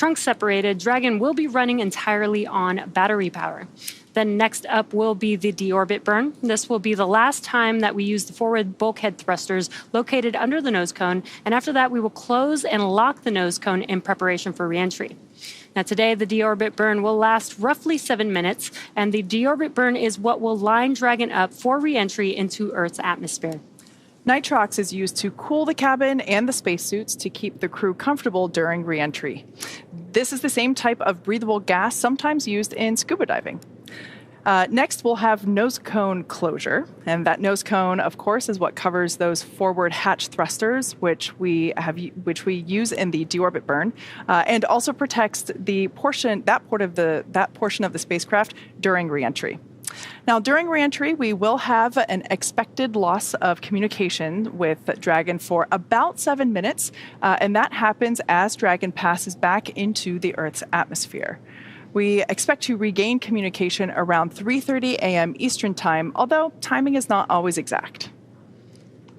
trunks separated, Dragon will be running entirely on battery power. Then next up will be the deorbit burn. This will be the last time that we use the forward bulkhead thrusters located under the nose cone, and after that we will close and lock the nose cone in preparation for reentry. Now today, the deorbit burn will last roughly 7 minutes, and the deorbit burn is what will line Dragon up for reentry into Earth's atmosphere. Nitrox is used to cool the cabin and the spacesuits to keep the crew comfortable during reentry. This is the same type of breathable gas sometimes used in scuba diving. Next, we'll have nose cone closure, and that nose cone, of course, is what covers those forward hatch thrusters, which we use in the deorbit burn, and also protects that portion of the spacecraft during reentry. Now, during reentry, we will have an expected loss of communication with Dragon for about 7 minutes, and that happens as Dragon passes back into the Earth's atmosphere. We expect to regain communication around 3:30 a.m. Eastern Time, although timing is not always exact.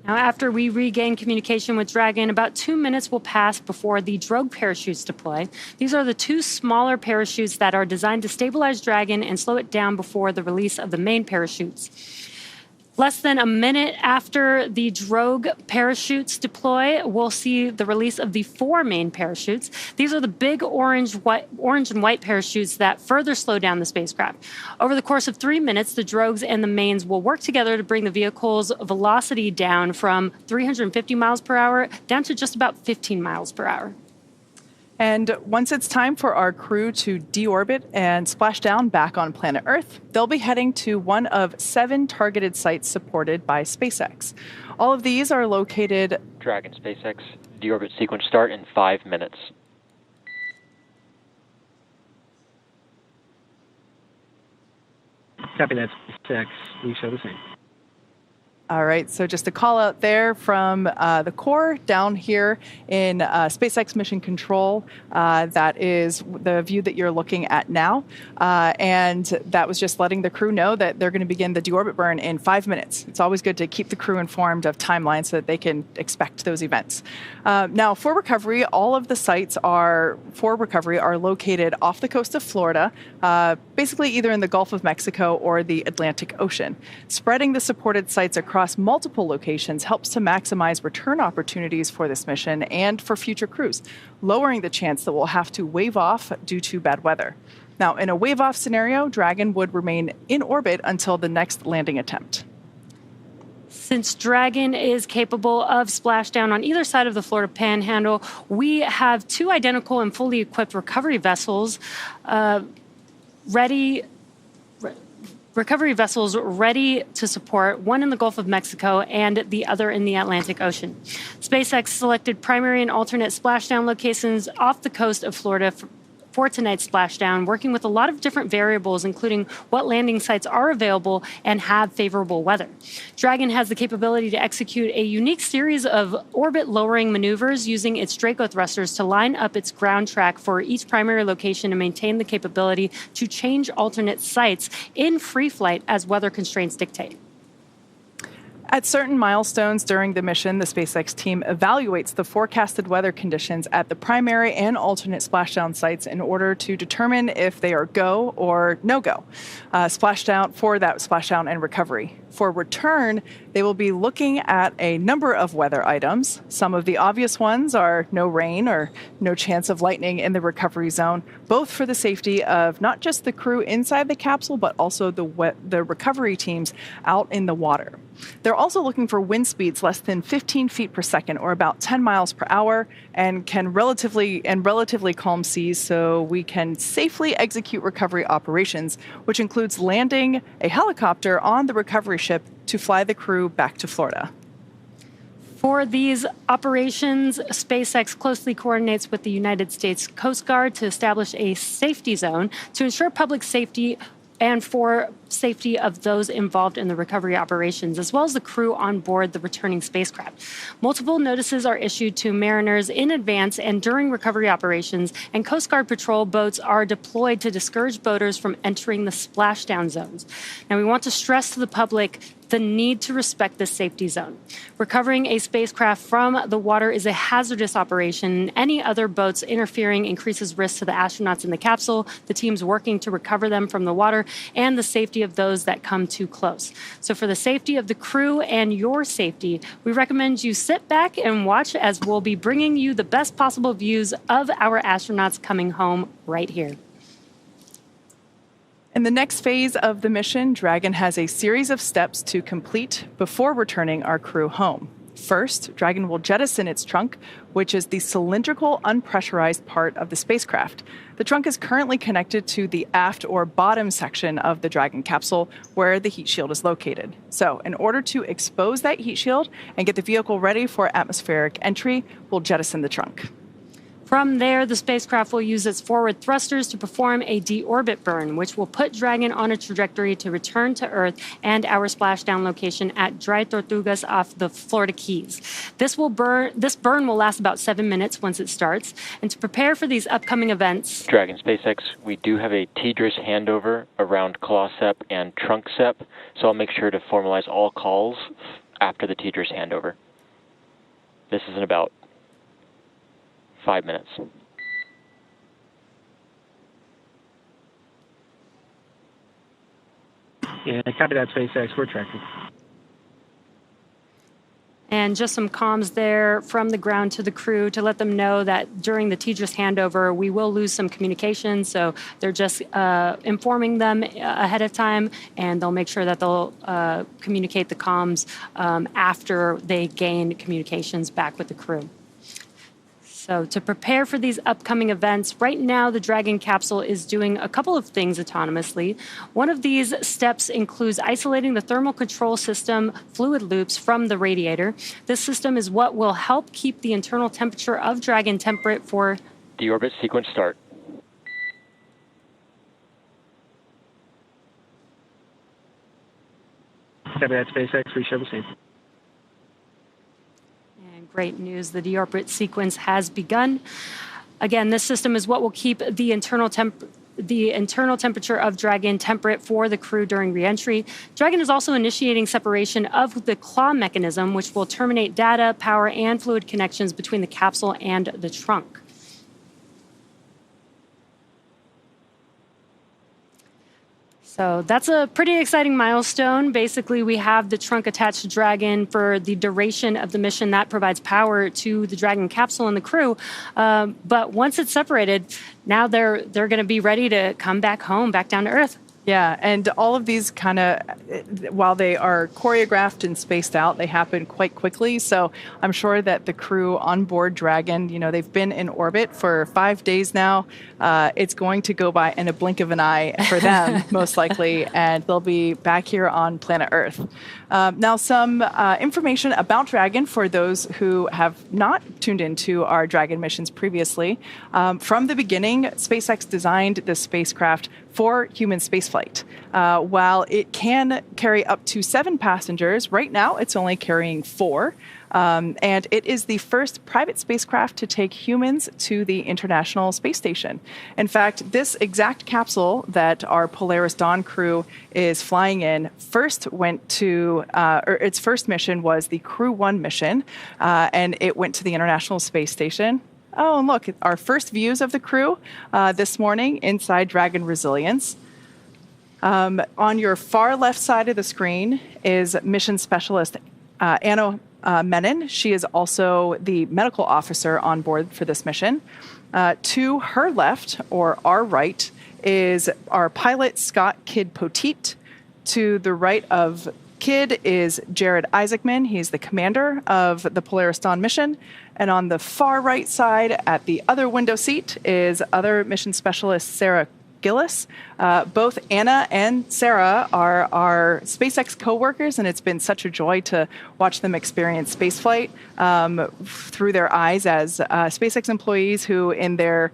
Now, after we regain communication with Dragon, about 2 minutes will pass before the drogue parachutes deploy. These are the two smaller parachutes that are designed to stabilize Dragon and slow it down before the release of the main parachutes. Less than a minute after the drogue parachutes deploy, we'll see the release of the 4 main parachutes. These are the big orange and white parachutes that further slow down the spacecraft. Over the course of 3 minutes, the drogues and the mains will work together to bring the vehicle's velocity down from 350 miles per hour down to just about 15 miles per hour. And once it's time for our crew to deorbit and splash down back on planet Earth, they'll be heading to one of 7 targeted sites supported by SpaceX. All of these are located... Dragon SpaceX, deorbit sequence start in 5 minutes. Copy that, SpaceX. We show the same. All right, so just a call out there from the core down here in SpaceX Mission Control. That is the view that you're looking at now. And that was just letting the crew know that they're going to begin the deorbit burn in 5 minutes. It's always good to keep the crew informed of timelines so that they can expect those events. Now, for recovery, all of the sites are located off the coast of Florida, basically either in the Gulf of Mexico or the Atlantic Ocean. Spreading the supported sites across multiple locations helps to maximize return opportunities for this mission and for future crews, lowering the chance that we'll have to wave off due to bad weather. Now, in a wave-off scenario, Dragon would remain in orbit until the next landing attempt. Since Dragon is capable of splashdown on either side of the Florida Panhandle, we have 2 identical and fully equipped recovery vessels ready to support, one in the Gulf of Mexico and the other in the Atlantic Ocean. SpaceX selected primary and alternate splashdown locations off the coast of Florida for tonight's splashdown, working with a lot of different variables, including what landing sites are available and have favorable weather. Dragon has the capability to execute a unique series of orbit-lowering maneuvers using its Draco thrusters to line up its ground track for each primary location and maintain the capability to change alternate sites in free flight as weather constraints dictate. At certain milestones during the mission, the SpaceX team evaluates the forecasted weather conditions at the primary and alternate splashdown sites in order to determine if they are go or no-go. Splashdown and recovery. For return, they will be looking at a number of weather items. Some of the obvious ones are no rain or no chance of lightning in the recovery zone, both for the safety of not just the crew inside the capsule, but also the recovery teams out in the water. They're also looking for wind speeds less than 15 feet per second, or about 10 miles per hour, and relatively calm seas, so we can safely execute recovery operations, which includes landing a helicopter on the recovery ship to fly the crew back to Florida. For these operations, SpaceX closely coordinates with the United States Coast Guard to establish a safety zone to ensure public safety and for safety of those involved in the recovery operations, as well as the crew on board the returning spacecraft. Multiple notices are issued to mariners in advance and during recovery operations, and Coast Guard patrol boats are deployed to discourage boaters from entering the splashdown zones. Now, we want to stress to the public the need to respect the safety zone. Recovering a spacecraft from the water is a hazardous operation. Any other boats interfering increases risk to the astronauts in the capsule, the teams working to recover them from the water, and the safety of those that come too close. So for the safety of the crew and your safety, we recommend you sit back and watch as we'll be bringing you the best possible views of our astronauts coming home right here. In the next phase of the mission, Dragon has a series of steps to complete before returning our crew home. First, Dragon will jettison its trunk, which is the cylindrical, unpressurized part of the spacecraft. The trunk is currently connected to the aft or bottom section of the Dragon capsule, where the heat shield is located. So, in order to expose that heat shield and get the vehicle ready for atmospheric entry, we'll jettison the trunk. From there, the spacecraft will use its forward thrusters to perform a deorbit burn, which will put Dragon on a trajectory to return to Earth and our splashdown location at Dry Tortugas off the Florida Keys. This burn will last about 7 minutes once it starts. And to prepare for these upcoming events, Dragon SpaceX, we do have a TDRS handover around claw SEP and trunk SEP, so I'll make sure to formalize all calls after the TDRS handover. This is in about 5 minutes. Yeah, copy that, SpaceX. We're tracking. and just some comms there from the ground to the crew to let them know that during the TDRS handover, we will lose some communication. So they're just informing them ahead of time, and they'll make sure that they'll communicate the comms after they gain communications back with the crew. So to prepare for these upcoming events, right now the Dragon capsule is doing a couple of things autonomously. One of these steps includes isolating the thermal control system fluid loops from the radiator. This system is what will help keep the internal temperature of Dragon temperate for deorbit sequence start. Copy that, SpaceX. We show the same. Great news, the deorbit sequence has begun. Again, this system is what will keep the internal temperature of Dragon temperate for the crew during reentry. Dragon is also initiating separation of the claw mechanism, which will terminate data, power, and fluid connections between the capsule and the trunk. So that's a pretty exciting milestone. Basically, we have the trunk attached to Dragon for the duration of the mission. That provides power to the Dragon capsule and the crew. But once it's separated, now they're going to be ready to come back home, back down to Earth. Yeah, and all of these kind of, while they are choreographed and spaced out, they happen quite quickly. So I'm sure that the crew on board Dragon, you know, they've been in orbit for 5 days now. It's going to go by in a blink of an eye for them, most likely, and they'll be back here on planet Earth. Now, some information about Dragon for those who have not tuned into our Dragon missions previously. From the beginning, SpaceX designed the spacecraft for human spaceflight. While it can carry up to 7 passengers, right now it's only carrying 4. And it is the first private spacecraft to take humans to the International Space Station. In fact, this exact capsule that our Polaris Dawn crew is flying in first went to, or its first mission was the Crew 1 mission, and it went to the International Space Station. Oh, and look, our first views of the crew this morning inside Dragon Resilience. On your far left side of the screen is mission specialist Anna Menon. She is also the medical officer on board for this mission. To her left, or our right, is our pilot Scott Kidd Poteet. To the right of Kidd is Jared Isaacman. He's the commander of the Polaris Dawn mission. And on the far right side, at the other window seat, is other mission specialist Sarah Gillis. Both Anna and Sarah are our SpaceX co-workers, and it's been such a joy to watch them experience spaceflight through their eyes as SpaceX employees who, in their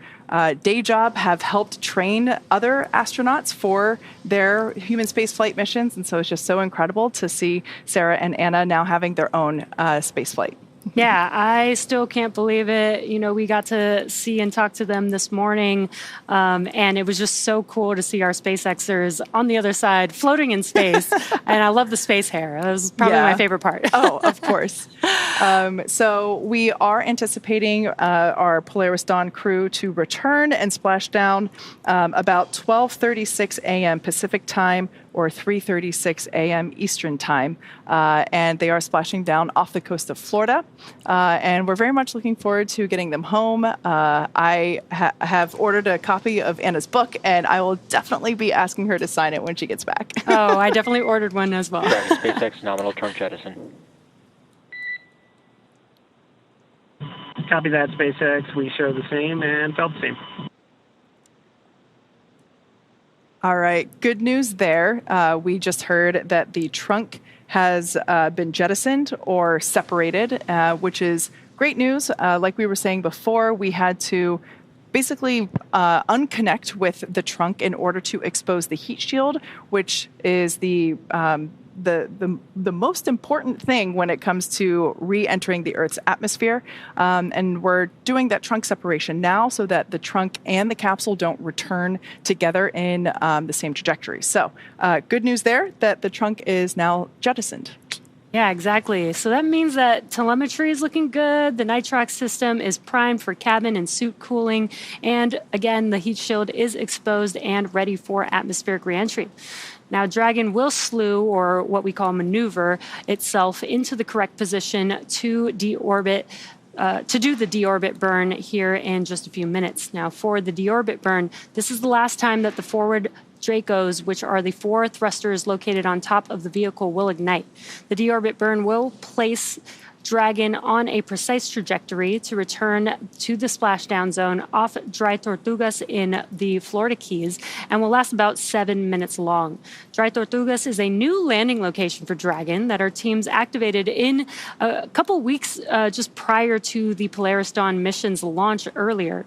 day job, have helped train other astronauts for their human spaceflight missions. And so it's just so incredible to see Sarah and Anna now having their own spaceflight. Yeah, I still can't believe it. You know, we got to see and talk to them this morning, and it was just so cool to see our SpaceXers on the other side floating in space. And I love the space hair. That was probably my favorite part. Oh, of course. So we are anticipating our Polaris Dawn crew to return and splash down about 12:36 a.m. Pacific time or 3:36 a.m. Eastern time. And they are splashing down off the coast of Florida. And we're very much looking forward to getting them home. I have ordered a copy of Anna's book, and I will definitely be asking her to sign it when she gets back. Oh, I definitely ordered one as well. Dragon SpaceX nominal trunk jettison. Copy that, SpaceX. We show the same and felt the same. All right, good news there. We just heard that the trunk has been jettisoned or separated, which is great news. Like we were saying before, we had to basically unconnect with the trunk in order to expose the heat shield, which is the most important thing when it comes to re-entering the Earth's atmosphere. And we're doing that trunk separation now so that the trunk and the capsule don't return together in the same trajectory. So good news there that the trunk is now jettisoned. Yeah, exactly. So that means that telemetry is looking good. The nitrox system is primed for cabin and suit cooling. And again, the heat shield is exposed and ready for atmospheric reentry. Now, Dragon will slew, or what we call maneuver, itself into the correct position to deorbit. To do the deorbit burn here in just a few minutes. Now, for the deorbit burn, this is the last time that the forward Dracos, which are the 4 thrusters located on top of the vehicle, will ignite. The deorbit burn will place Dragon on a precise trajectory to return to the splashdown zone off Dry Tortugas in the Florida Keys and will last about 7 minutes long. Dry Tortugas is a new landing location for Dragon that our teams activated in a couple weeks just prior to the Polaris Dawn mission's launch earlier.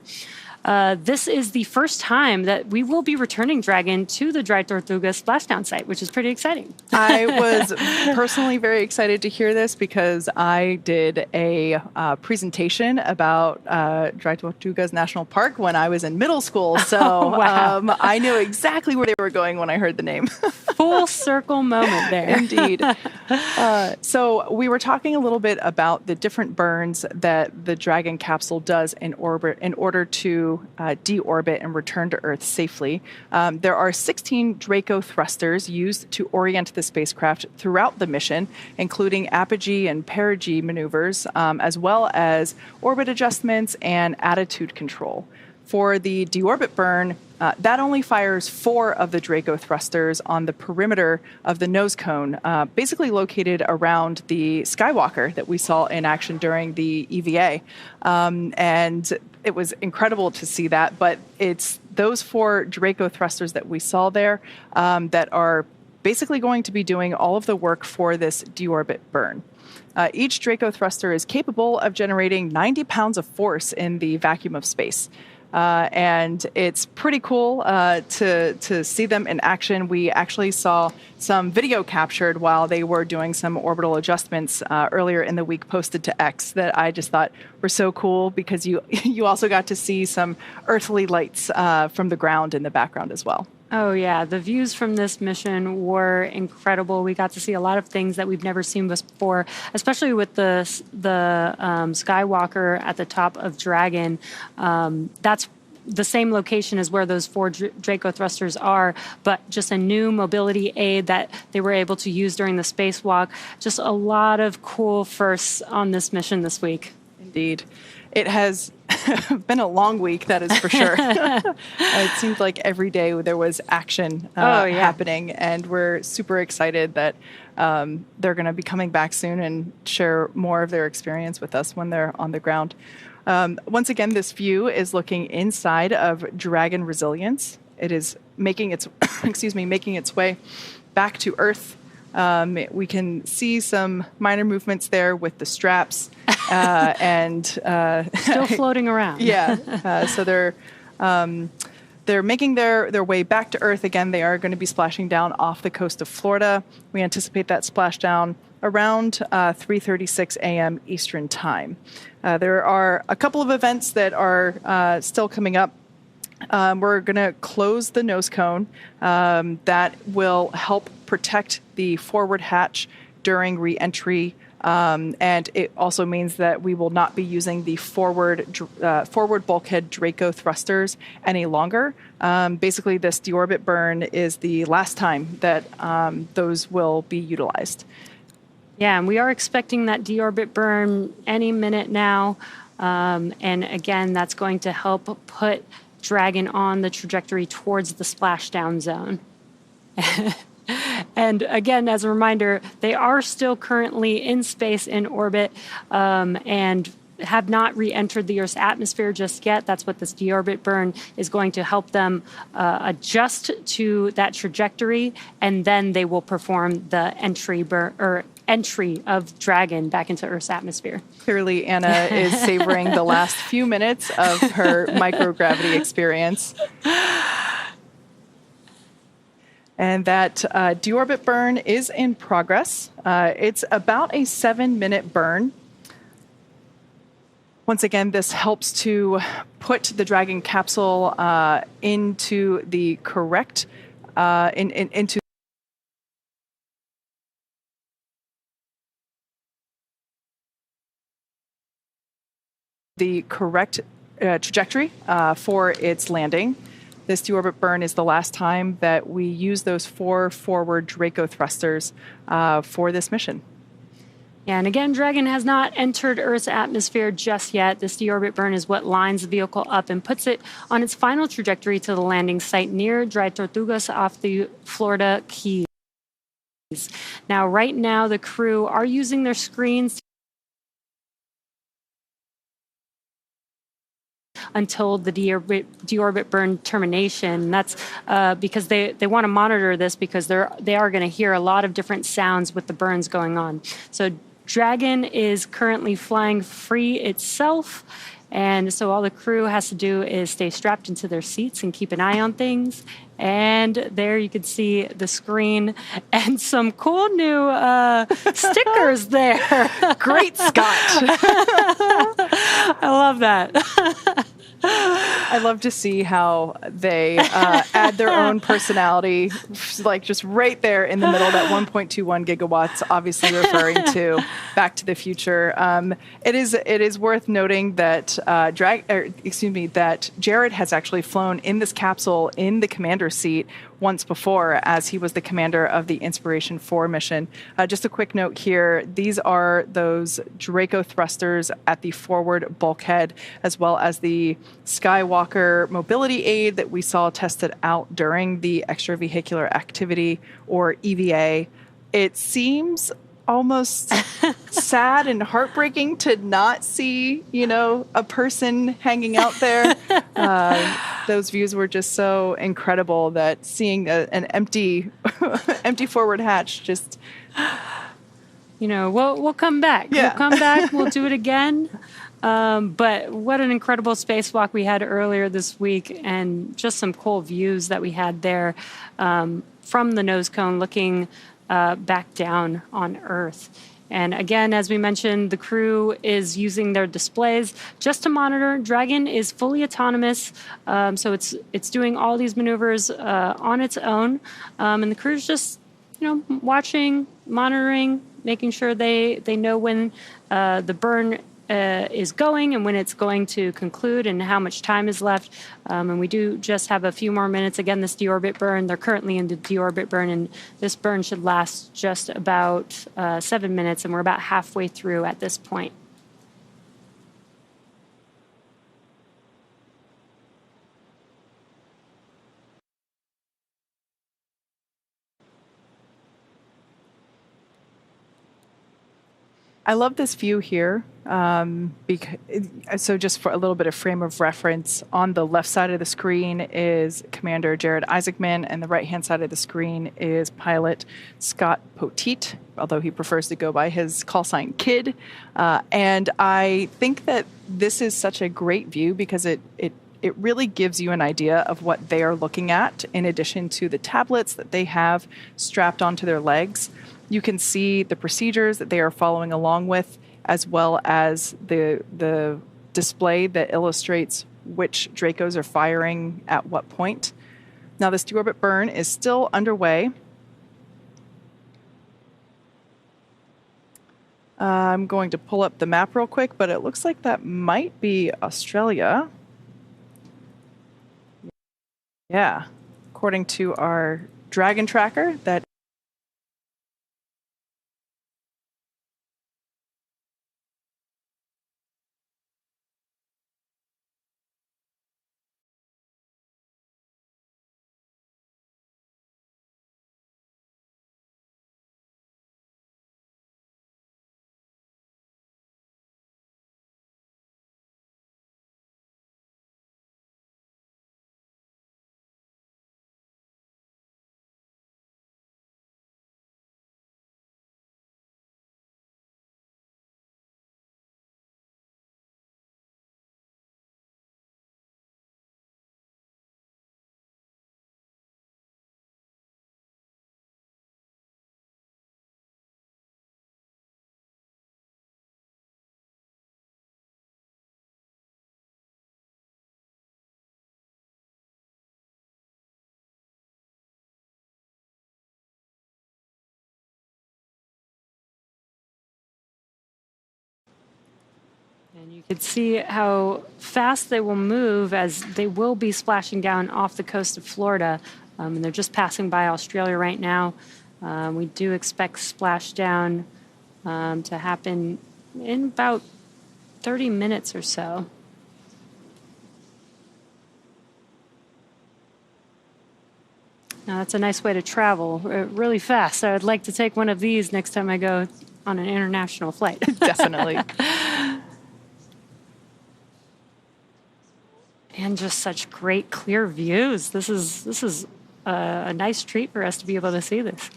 This is the first time that we will be returning Dragon to the Dry Tortuga splashdown site, which is pretty exciting. I was personally very excited to hear this because I did a presentation about Dry Tortugas National Park when I was in middle school. So I knew exactly where they were going when I heard the name. Full circle moment there. Indeed. So we were talking a little bit about the different burns that the Dragon capsule does in order to deorbit and return to Earth safely. There are 16 Draco thrusters used to orient the spacecraft throughout the mission, including apogee and perigee maneuvers, as well as orbit adjustments and attitude control. For the deorbit burn, that only fires 4 of the Draco thrusters on the perimeter of the nose cone, basically located around the Skywalker that we saw in action during the EVA. And it was incredible to see that, but it's those 4 Draco thrusters that we saw there that are basically going to be doing all of the work for this deorbit burn. Each Draco thruster is capable of generating 90 pounds of force in the vacuum of space. And it's pretty cool to see them in action. We actually saw some video captured while they were doing some orbital adjustments earlier in the week posted to X that I just thought were so cool because you also got to see some earthly lights from the ground in the background as well. Oh, yeah. The views from this mission were incredible. We got to see a lot of things that we've never seen before, especially with the Skywalker at the top of Dragon. That's the same location as where those 4 Draco thrusters are, but just a new mobility aid that they were able to use during the spacewalk. Just a lot of cool firsts on this mission this week. Indeed. It has been a long week, that is for sure. It seemed like every day there was action happening, and we're super excited that they're going to be coming back soon and share more of their experience with us when they're on the ground. Once again, this view is looking inside of Dragon Resilience. It is making its making its way back to Earth. We can see some minor movements there with the straps and still floating around. Yeah, so they're making their way back to Earth again. They are going to be splashing down off the coast of Florida. We anticipate that splashdown around 3:36 a.m. Eastern Time. There are a couple of events that are still coming up. We're going to close the nose cone. That will help protect the forward hatch during re-entry. And it also means that we will not be using the forward bulkhead Draco thrusters any longer. Basically, this deorbit burn is the last time that those will be utilized. Yeah, and we are expecting that deorbit burn any minute now. And again, that's going to help put Dragon on the trajectory towards the splashdown zone. And again, as a reminder, they are still currently in space, in orbit, and have not re-entered the Earth's atmosphere just yet. That's what this deorbit burn is going to help them adjust to that trajectory, and then they will perform the entry of Dragon back into Earth's atmosphere. Clearly, Anna is savoring the last few minutes of her microgravity experience. And that deorbit burn is in progress. It's about a 7-minute burn. Once again, this helps to put the Dragon capsule into the correct into the correct trajectory for its landing. This deorbit burn is the last time that we use those 4 forward Draco thrusters for this mission. Yeah, and again, Dragon has not entered Earth's atmosphere just yet. This deorbit burn is what lines the vehicle up and puts it on its final trajectory to the landing site near Dry Tortugas off the Florida Keys. Now, right now, the crew are using their screens until the deorbit burn termination. That's because they want to monitor this because they are going to hear a lot of different sounds with the burns going on. So Dragon is currently flying free itself, and so all the crew has to do is stay strapped into their seats and keep an eye on things. And there you can see the screen and some cool new stickers there. Great, Scott. I love that. I love to see how they add their own personality, like just right there in the middle of that 1.21 gigawatts, obviously referring to Back to the Future. It is worth noting that that Jared has actually flown in this capsule in the commander's seat once before, as he was the commander of the Inspiration 4 mission. Just a quick note here, these are those Draco thrusters at the forward bulkhead, as well as the Skywalker mobility aid that we saw tested out during the extravehicular activity, or EVA. It seems almost sad and heartbreaking to not see, a person hanging out there. Those views were just so incredible that seeing an empty forward hatch just... We'll come back. Yeah. We'll come back. We'll do it again. But what an incredible spacewalk we had earlier this week, and just some cool views that we had there from the nose cone looking back down on Earth. And again, as we mentioned, the crew is using their displays just to monitor. Dragon is fully autonomous, so it's doing all these maneuvers on its own. And the crew's just, watching, monitoring, making sure they know when the burn is going and when it's going to conclude and how much time is left. And we do just have a few more minutes. Again, this deorbit burn, they're currently in the deorbit burn, and this burn should last just about 7 minutes, and we're about halfway through at this point. I love this view here. So just for a little bit of frame of reference, on the left side of the screen is Commander Jared Isaacman, and the right-hand side of the screen is pilot Scott Poteet, although he prefers to go by his call sign Kid. And I think that this is such a great view because it really gives you an idea of what they are looking at, in addition to the tablets that they have strapped onto their legs. You can see the procedures that they are following along with, as well as the display that illustrates which Dracos are firing at what point. Now, this deorbit burn is still underway. I'm going to pull up the map real quick, but it looks like that might be Australia. Yeah, according to our Dragon tracker, that And you can see how fast they will move as they will be splashing down off the coast of Florida. And they're just passing by Australia right now. We do expect splashdown to happen in about 30 minutes or so. Now, that's a nice way to travel really fast. I would like to take one of these next time I go on an international flight. definitely. And just such great clear views. This is a nice treat for us to be able to see this.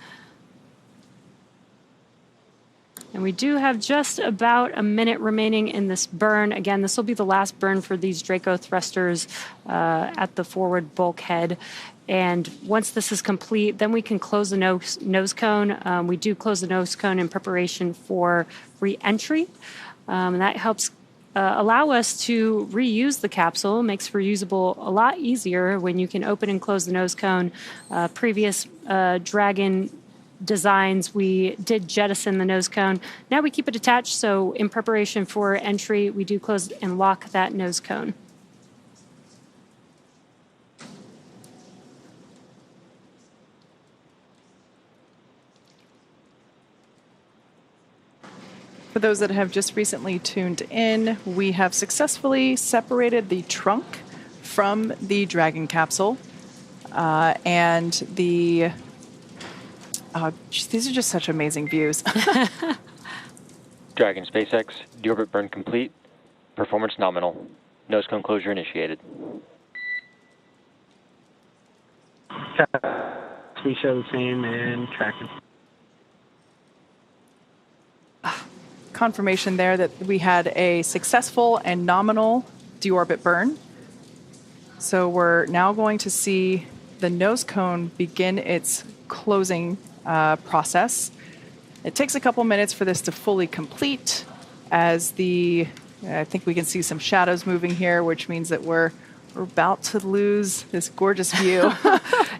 And we do have just about a minute remaining in this burn. Again, this will be the last burn for these Draco thrusters at the forward bulkhead. And once this is complete, then we can close the nose cone. We do close the nose cone in preparation for re-entry. And that helps allow us to reuse the capsule. It makes reusable a lot easier when you can open and close the nose cone. Previous Dragon designs, we did jettison the nose cone. Now we keep it attached, so in preparation for entry, we do close and lock that nose cone. For those that have just recently tuned in, we have successfully separated the trunk from the Dragon capsule. And these are just such amazing views. Dragon SpaceX, deorbit burn complete, performance nominal, nose cone closure initiated. We show the same and tracking. Confirmation there that we had a successful and nominal deorbit burn. So we're now going to see the nose cone begin its closing process. It takes a couple minutes for this to fully complete as I think we can see some shadows moving here, which means that we're about to lose this gorgeous view.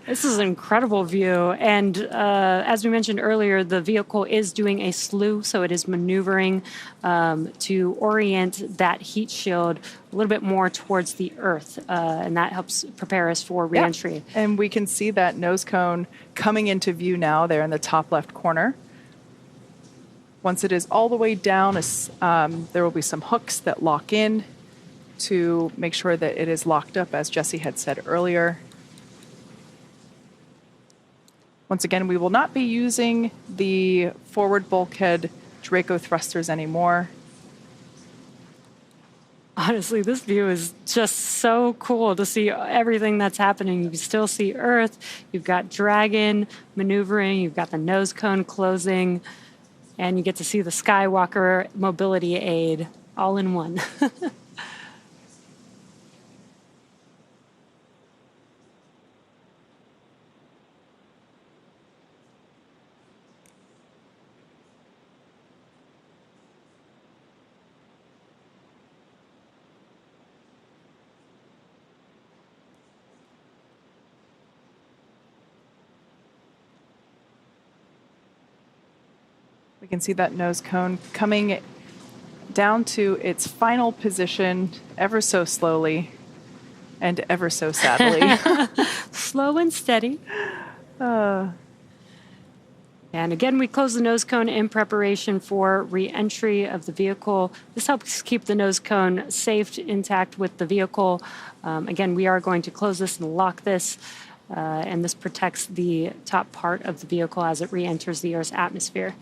This is an incredible view. And as we mentioned earlier, the vehicle is doing a slew, so it is maneuvering to orient that heat shield a little bit more towards the Earth. And that helps prepare us for reentry. Yeah. And we can see that nose cone coming into view now there in the top left corner. Once it is all the way down, there will be some hooks that lock in to make sure that it is locked up, as Jesse had said earlier. Once again, we will not be using the forward bulkhead Draco thrusters anymore. Honestly, this view is just so cool to see everything that's happening. You can still see Earth. You've got Dragon maneuvering. You've got the nose cone closing. And you get to see the Skywalker mobility aid all in one. We can see that nose cone coming down to its final position ever so slowly and ever so sadly. Slow and steady. And again, we close the nose cone in preparation for re-entry of the vehicle. This helps keep the nose cone safe, intact with the vehicle. Again, we are going to close this and lock this, and this protects the top part of the vehicle as it re-enters the Earth's atmosphere.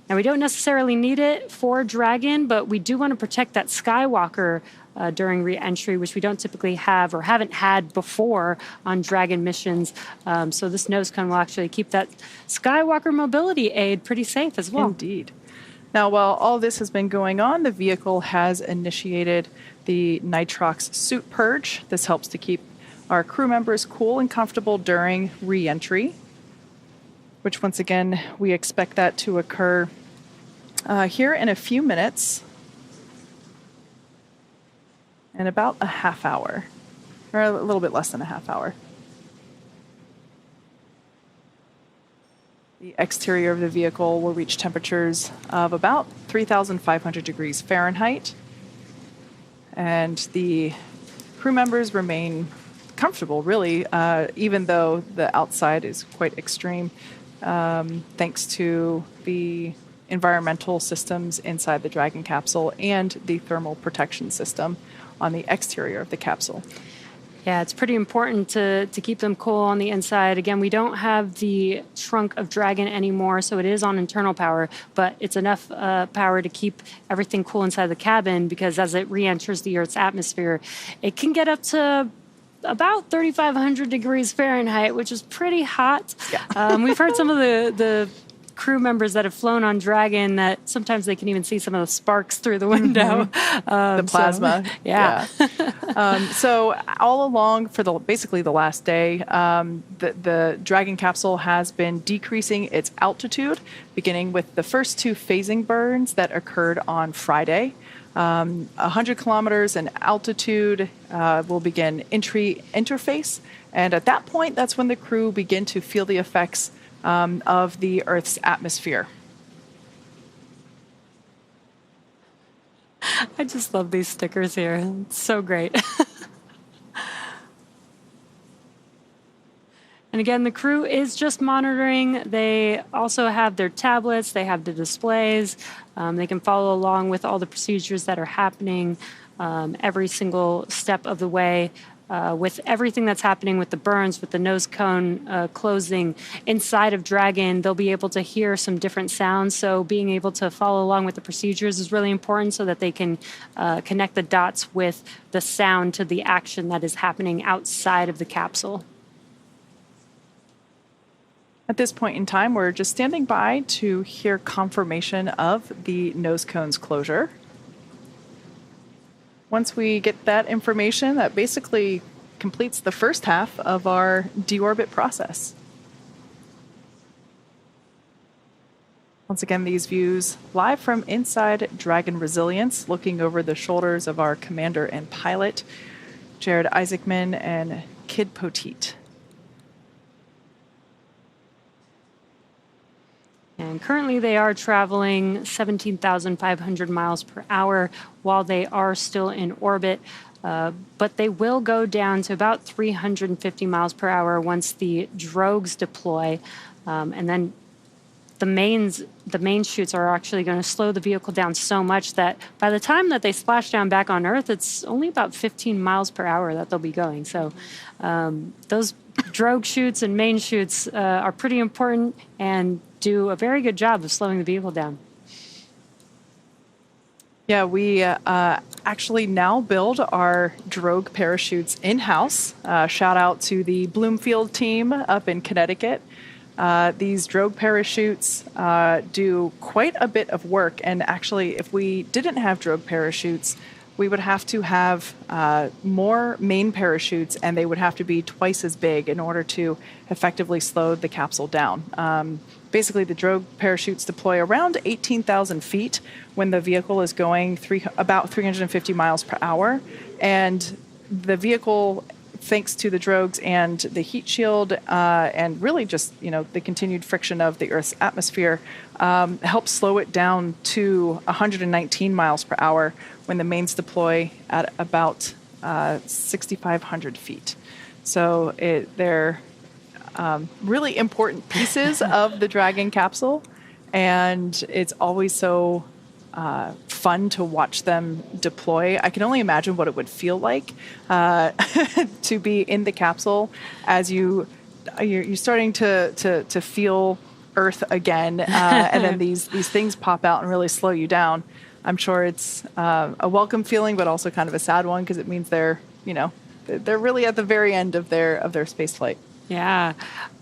Now, we don't necessarily need it for Dragon, but we do want to protect that Skywalker during re-entry, which we don't typically have or haven't had before on Dragon missions. So this nose cone will actually keep that Skywalker mobility aid pretty safe as well. Indeed. Now, while all this has been going on, the vehicle has initiated the nitrox suit purge. This helps to keep our crew members cool and comfortable during re-entry, which once again, we expect that to occur here in a few minutes. In about a half hour, or a little bit less than a half hour. The exterior of the vehicle will reach temperatures of about 3,500 degrees Fahrenheit. And the crew members remain comfortable, really, even though the outside is quite extreme, thanks to the environmental systems inside the Dragon capsule and the thermal protection system on the exterior of the capsule. Yeah, it's pretty important to keep them cool on the inside. Again, we don't have the trunk of Dragon anymore, so it is on internal power, but it's enough power to keep everything cool inside the cabin, because as it re-enters the Earth's atmosphere, it can get up to about 3,500 degrees Fahrenheit, which is pretty hot. Yeah. We've heard some of the crew members that have flown on Dragon that sometimes they can even see some of the sparks through the window. The plasma. So, yeah. So all along for basically the last day, the Dragon capsule has been decreasing its altitude, beginning with the first two phasing burns that occurred on Friday. 100 kilometers in altitude will begin entry interface. And at that point, that's when the crew begin to feel the effects of the Earth's atmosphere. I just love these stickers here. It's so great. And again, the crew is just monitoring. They also have their tablets. They have the displays. They can follow along with all the procedures that are happening every single step of the way. With everything that's happening with the burns, with the nose cone closing inside of Dragon, they'll be able to hear some different sounds. So being able to follow along with the procedures is really important so that they can connect the dots with the sound to the action that is happening outside of the capsule. At this point in time, we're just standing by to hear confirmation of the nose cone's closure. Once we get that information, that basically completes the first half of our deorbit process. Once again, these views live from inside Dragon Resilience, looking over the shoulders of our commander and pilot, Jared Isaacman and Kid Poteet. And currently they are traveling 17,500 miles per hour while they are still in orbit. But they will go down to about 350 miles per hour once the drogues deploy. And then the main chutes are actually going to slow the vehicle down so much that by the time that they splash down back on Earth, it's only about 15 miles per hour that they'll be going. So those drogue chutes and main chutes are pretty important and do a very good job of slowing the vehicle down. Yeah, we actually now build our drogue parachutes in-house. Shout out to the Bloomfield team up in Connecticut. These drogue parachutes do quite a bit of work, and actually, if we didn't have drogue parachutes, we would have to have more main parachutes, and they would have to be twice as big in order to effectively slow the capsule down. Basically, the drogue parachutes deploy around 18,000 feet when the vehicle is going about 350 miles per hour, and the vehicle thanks to the drogues and the heat shield, and really just the continued friction of the Earth's atmosphere, helps slow it down to 119 miles per hour when the mains deploy at about 6,500 feet. So they're really important pieces of the Dragon capsule, and it's always so fun to watch them deploy. I can only imagine what it would feel like to be in the capsule as you're starting to feel Earth again, and then these things pop out and really slow you down. I'm sure it's a welcome feeling, but also kind of a sad one, because it means they're really at the very end of their space flight. Yeah.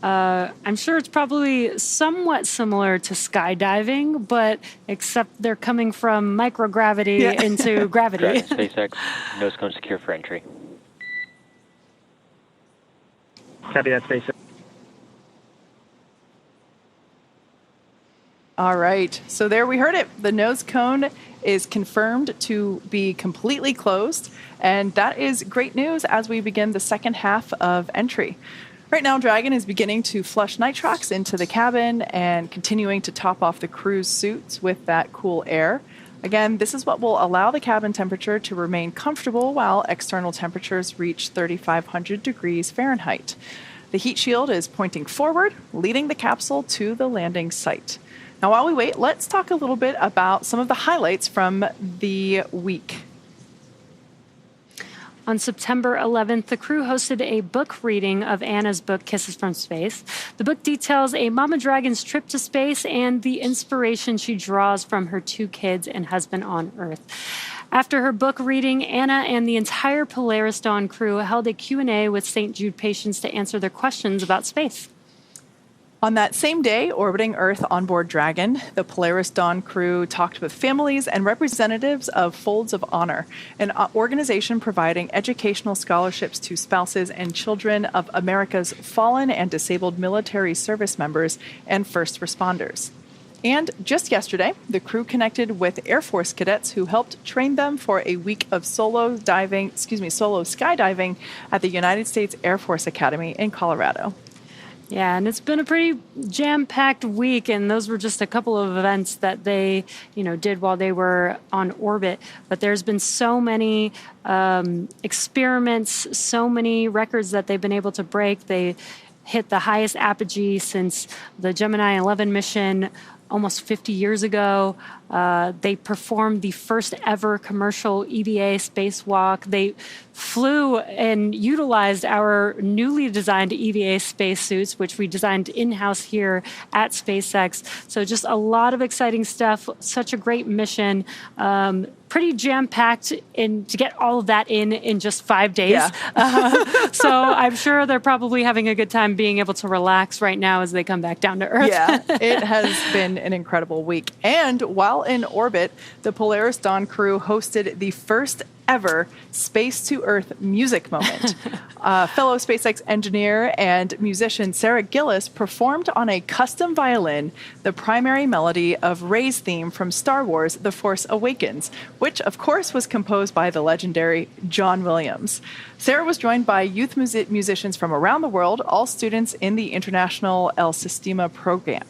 I'm sure it's probably somewhat similar to skydiving, but except they're coming from microgravity into gravity. Correct. SpaceX, nose cone secure for entry. Copy that, SpaceX. All right. So there we heard it. The nose cone is confirmed to be completely closed, and that is great news as we begin the second half of entry. Right now, Dragon is beginning to flush nitrox into the cabin and continuing to top off the crew's suits with that cool air. Again, this is what will allow the cabin temperature to remain comfortable while external temperatures reach 3,500 degrees Fahrenheit. The heat shield is pointing forward, leading the capsule to the landing site. Now, while we wait, let's talk a little bit about some of the highlights from the week. On September 11th, the crew hosted a book reading of Anna's book, Kisses from Space. The book details a Mama Dragon's trip to space and the inspiration she draws from her 2 kids and husband on Earth. After her book reading, Anna and the entire Polaris Dawn crew held a Q&A with St. Jude patients to answer their questions about space. On that same day, orbiting Earth on board Dragon, the Polaris Dawn crew talked with families and representatives of Folds of Honor, an organization providing educational scholarships to spouses and children of America's fallen and disabled military service members and first responders. And just yesterday, the crew connected with Air Force cadets who helped train them for a week of solo skydiving at the United States Air Force Academy in Colorado. Yeah, and it's been a pretty jam-packed week, and those were just a couple of events that they, did while they were on orbit. But there's been so many experiments, so many records that they've been able to break. They hit the highest apogee since the Gemini 11 mission almost 50 years ago. They performed the first ever commercial EVA spacewalk. They flew and utilized our newly designed EVA spacesuits, which we designed in-house here at SpaceX. So just a lot of exciting stuff. Such a great mission. Pretty jam-packed to get all of that in just 5 days. Yeah. So I'm sure they're probably having a good time being able to relax right now as they come back down to Earth. Yeah, it has been an incredible week. And while in orbit, the Polaris Dawn crew hosted the first ever Space to Earth music moment. Fellow SpaceX engineer and musician Sarah Gillis performed on a custom violin the primary melody of Rey's theme from Star Wars The Force Awakens, which of course was composed by the legendary John Williams. Sarah was joined by youth musicians from around the world, all students in the International El Sistema program.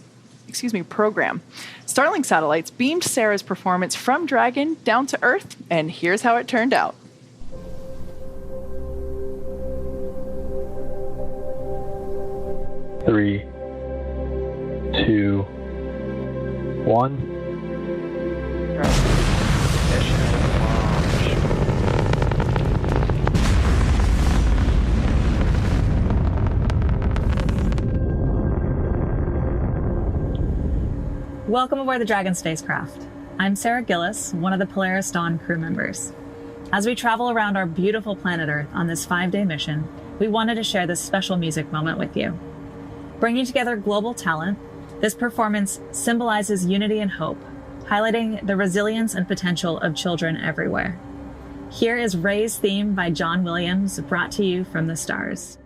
Starlink satellites beamed Sarah's performance from Dragon down to Earth, and here's how it turned out. Three, two, one. Welcome aboard the Dragon spacecraft. I'm Sarah Gillis, one of the Polaris Dawn crew members. As we travel around our beautiful planet Earth on this 5-day mission, we wanted to share this special music moment with you. Bringing together global talent, this performance symbolizes unity and hope, highlighting the resilience and potential of children everywhere. Here is Rey's theme by John Williams, brought to you from the stars.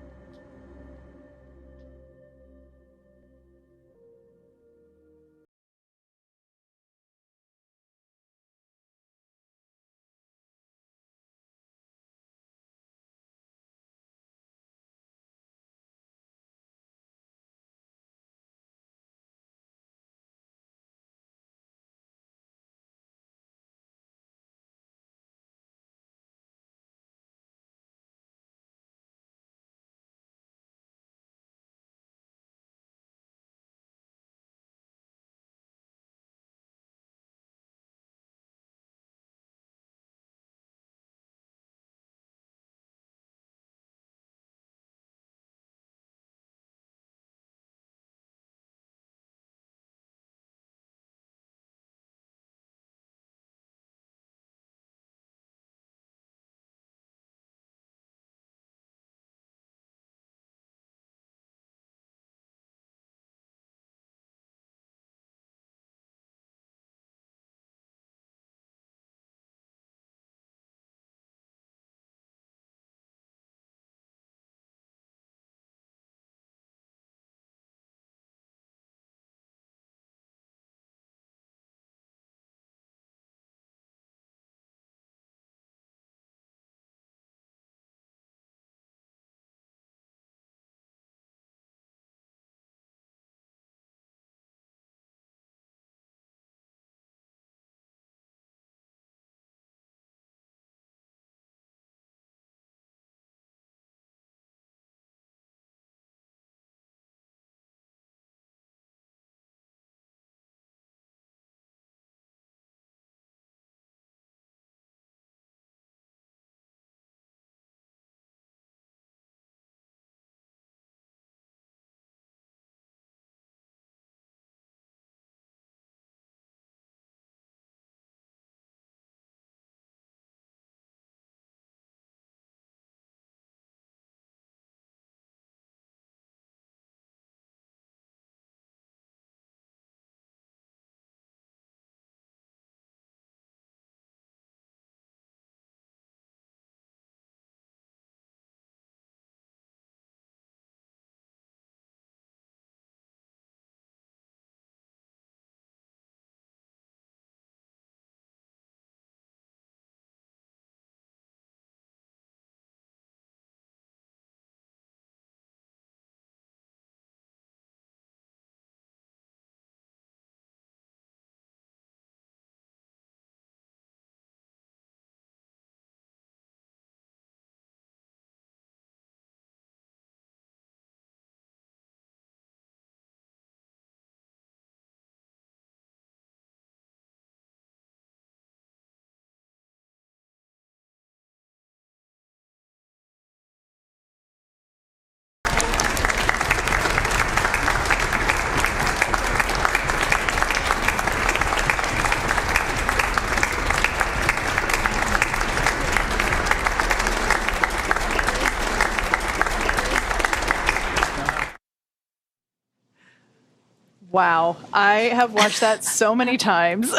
Wow. I have watched that so many times.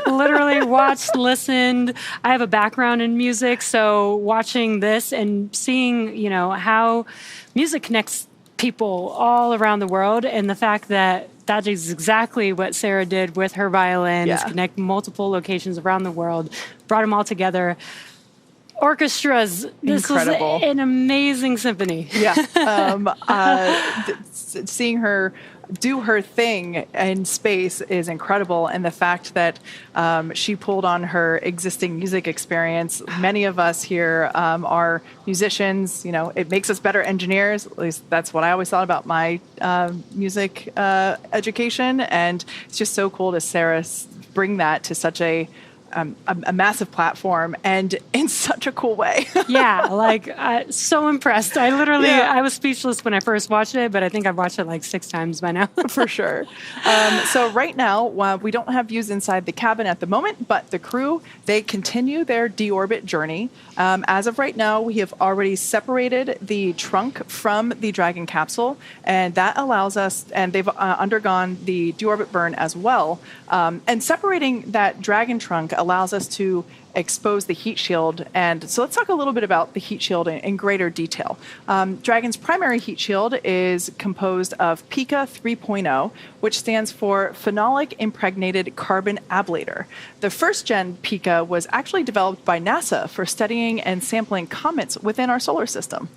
Literally watched, listened. I have a background in music, so watching this and seeing, how music connects people all around the world, and the fact that is exactly what Sarah did with her violin, is connect multiple locations around the world, brought them all together. Orchestras. This Incredible. was an amazing symphony. Yeah. Seeing her do her thing in space is incredible. And the fact that she pulled on her existing music experience. Many of us here are musicians. It makes us better engineers. At least that's what I always thought about my music education. And it's just so cool to Sarah bring that to such a massive platform and in such a cool way. Yeah, so impressed. I was speechless when I first watched it, but I think I've watched it like 6 times by now. For sure. So right now, we don't have views inside the cabin at the moment, but the crew, they continue their deorbit journey. As of right now, we have already separated the trunk from the Dragon capsule, and that allows us, and they've undergone the deorbit burn as well. And separating that Dragon trunk allows us to expose the heat shield. And so let's talk a little bit about the heat shield in greater detail. Dragon's primary heat shield is composed of PICA 3.0, which stands for Phenolic Impregnated Carbon Ablator. The first-gen PICA was actually developed by NASA for studying and sampling comets within our solar system.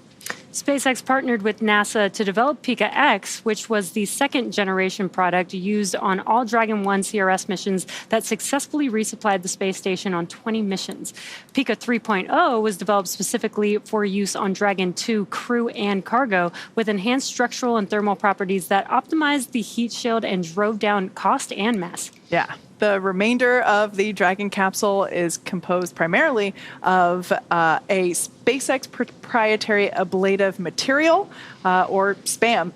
SpaceX partnered with NASA to develop PICA X, which was the second-generation product used on all Dragon 1 CRS missions that successfully resupplied the space station on 20 missions. PICA 3.0 was developed specifically for use on Dragon 2 crew and cargo, with enhanced structural and thermal properties that optimized the heat shield and drove down cost and mass. Yeah. The remainder of the Dragon capsule is composed primarily of a SpaceX proprietary ablative material, or SPAM.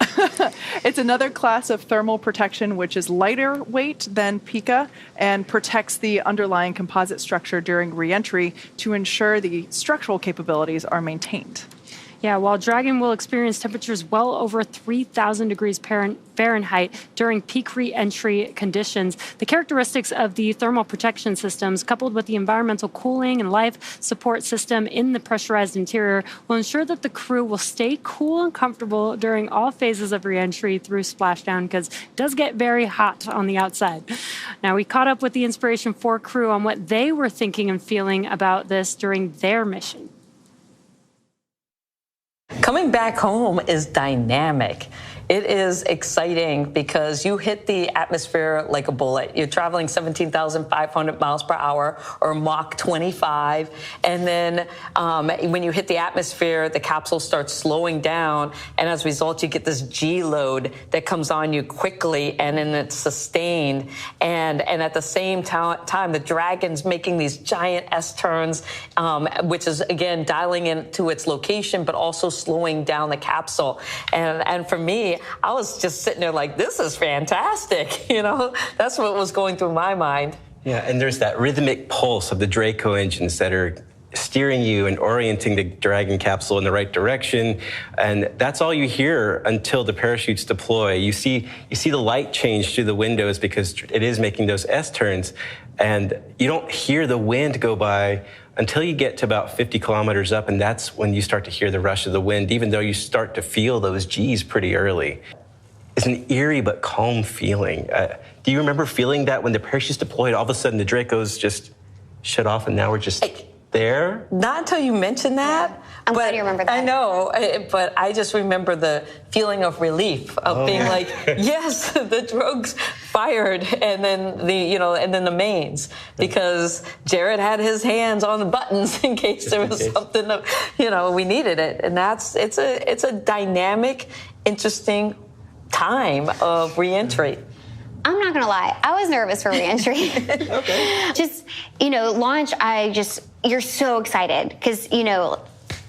It's another class of thermal protection which is lighter weight than PICA and protects the underlying composite structure during reentry to ensure the structural capabilities are maintained. Yeah, while Dragon will experience temperatures well over 3,000 degrees Fahrenheit during peak re-entry conditions, the characteristics of the thermal protection systems, coupled with the environmental cooling and life support system in the pressurized interior, will ensure that the crew will stay cool and comfortable during all phases of re-entry through splashdown, because it does get very hot on the outside. Now, we caught up with the Inspiration 4 crew on what they were thinking and feeling about this during their mission. Coming back home is dynamic. It is exciting because you hit the atmosphere like a bullet. You're traveling 17,500 miles per hour, or Mach 25. And then when you hit the atmosphere, the capsule starts slowing down. And as a result, you get this G load that comes on you quickly, and then it's sustained. And at the same time, the Dragon's making these giant S-turns, which is, again, dialing into its location, but also slowing down the capsule. And for me, I was just sitting there like, this is fantastic. That's what was going through my mind. Yeah, and there's that rhythmic pulse of the Draco engines that are steering you and orienting the Dragon capsule in the right direction. And that's all you hear until the parachutes deploy. You see the light change through the windows because it is making those S-turns. And you don't hear the wind go by until you get to about 50 kilometers up, and that's when you start to hear the rush of the wind, even though you start to feel those G's pretty early. It's an eerie but calm feeling. Do you remember feeling that when the parachutes deployed, all of a sudden the Dracos just shut off and now we're just there? Not until you mentioned that. I'm glad you remember that. I know, but I just remember the feeling of relief of being like, yes, the drogues fired, and then the mains, because Jared had his hands on the buttons in case there was something we needed it, and it's a dynamic, interesting time of reentry. I'm not gonna lie, I was nervous for reentry. Okay. Just launch. You're so excited because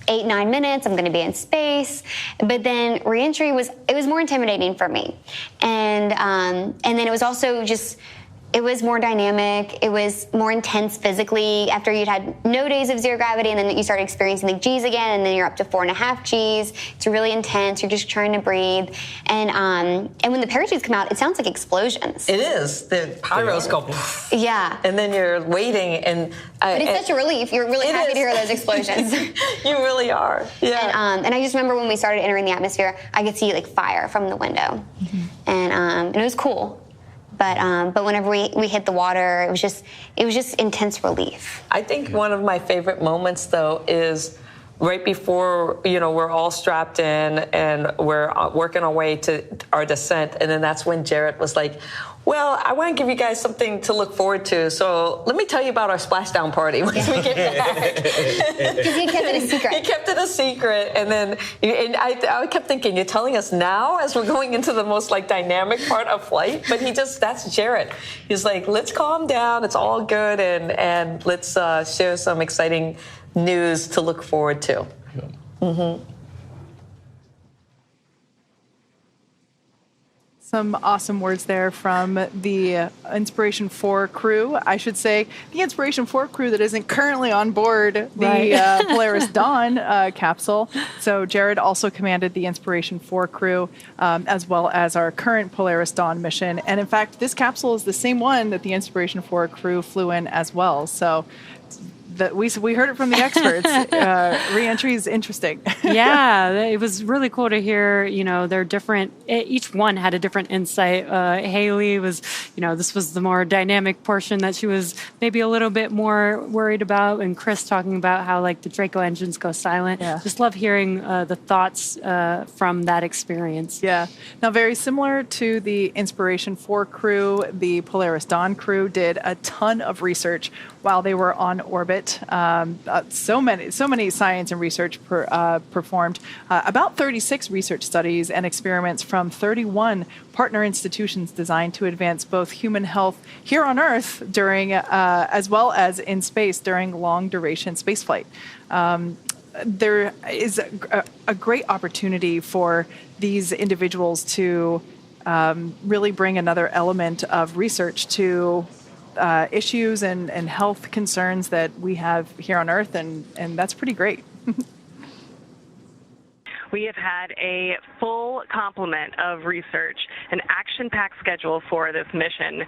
8-9 minutes, I'm going to be in space. But then reentry was more intimidating for me, and then it was also just It was more dynamic. It was more intense physically. After you'd had no days of zero gravity, and then you started experiencing the G's again, and then you're up to 4.5 G's. It's really intense. You're just trying to breathe. And when the parachutes come out, it sounds like explosions. It is. The pyros go, yeah. And then you're waiting. But it's such a relief. You're really happy to hear those explosions. You really are. Yeah. And I just remember when we started entering the atmosphere, I could see like fire from the window, and it was cool. But whenever we hit the water, it was just intense relief. I think one of my favorite moments, though, is right before, we're all strapped in and we're working our way to our descent. And then that's when Jared was like, well, I want to give you guys something to look forward to. So let me tell you about our splashdown party once we get back. Because he kept it a secret. He kept it a secret. And then I kept thinking, you're telling us now as we're going into the most dynamic part of flight? But that's Jared. He's like, let's calm down. It's all good. And let's share some exciting news to look forward to. Mm-hmm. Some awesome words there from the Inspiration 4 crew. I should say the Inspiration 4 crew that isn't currently on board the Polaris Dawn capsule. So Jared also commanded the Inspiration 4 crew as well as our current Polaris Dawn mission. And in fact, this capsule is the same one that the Inspiration 4 crew flew in as well. So we heard it from the experts. Re-entry is interesting. Yeah, it was really cool to hear, their different, each one had a different insight. Haley was, this was the more dynamic portion that she was maybe a little bit more worried about. And Chris talking about how the Draco engines go silent. Yeah. Just love hearing the thoughts from that experience. Yeah. Now, very similar to the Inspiration 4 crew, the Polaris Dawn crew did a ton of research while they were on orbit. So many science and research performed, about 36 research studies and experiments from 31 partner institutions designed to advance both human health here on Earth during, as well as in space during long-duration spaceflight. There is a great opportunity for these individuals to really bring another element of research to issues and health concerns that we have here on Earth, and that's pretty great. We have had a full complement of research, an action-packed schedule for this mission.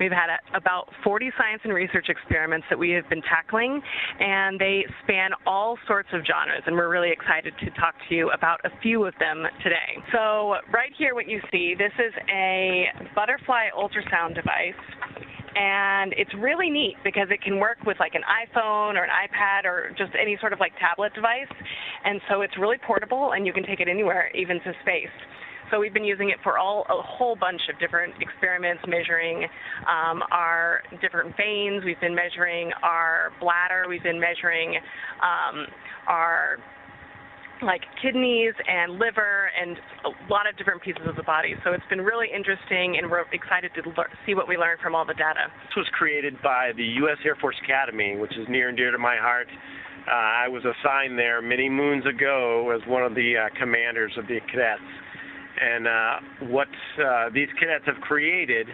We've had about 40 science and research experiments that we have been tackling, and they span all sorts of genres, and we're really excited to talk to you about a few of them today. So right here, what you see, this is a butterfly ultrasound device. And it's really neat because it can work with an iPhone or an iPad or just any sort of tablet device. And so it's really portable and you can take it anywhere, even to space. So we've been using it for a whole bunch of different experiments, measuring our different veins. We've been measuring our bladder. We've been measuring our kidneys and liver and a lot of different pieces of the body. So it's been really interesting, and we're excited to see what we learn from all the data. This was created by the U.S. Air Force Academy, which is near and dear to my heart. I was assigned there many moons ago as one of the commanders of the cadets. And what these cadets have created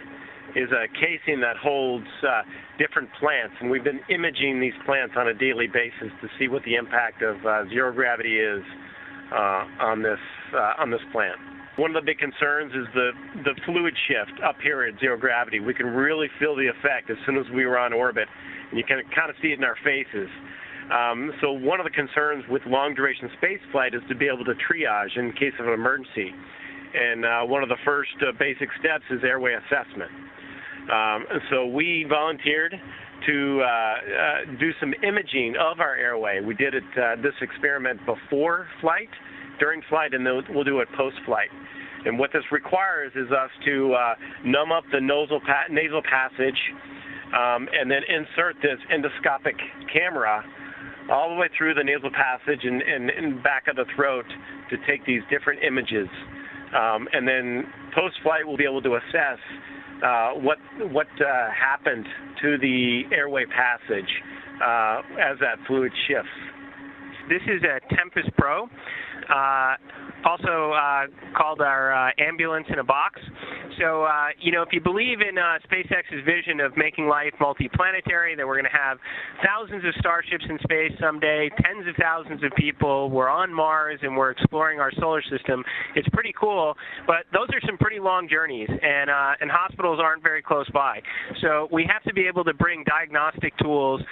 is a casing that holds different plants, and we've been imaging these plants on a daily basis to see what the impact of zero gravity is on this plant. One of the big concerns is the fluid shift up here at zero gravity. We can really feel the effect as soon as we were on orbit, and you can kind of see it in our faces. So one of the concerns with long-duration space flight is to be able to triage in case of an emergency. And one of the first basic steps is airway assessment. So we volunteered to do some imaging of our airway. We did this experiment before flight, during flight, and then we'll do it post-flight. And what this requires is us to numb up the nasal passage and then insert this endoscopic camera all the way through the nasal passage and back of the throat to take these different images. And then post-flight, we'll be able to assess what happened to the airway passage as that fluid shifts. This is a Tempest Pro, also called our ambulance in a box. So, if you believe in SpaceX's vision of making life multiplanetary, that we're going to have thousands of starships in space someday, tens of thousands of people, we're on Mars, and we're exploring our solar system, it's pretty cool. But those are some pretty long journeys, and hospitals aren't very close by. So we have to be able to bring diagnostic tools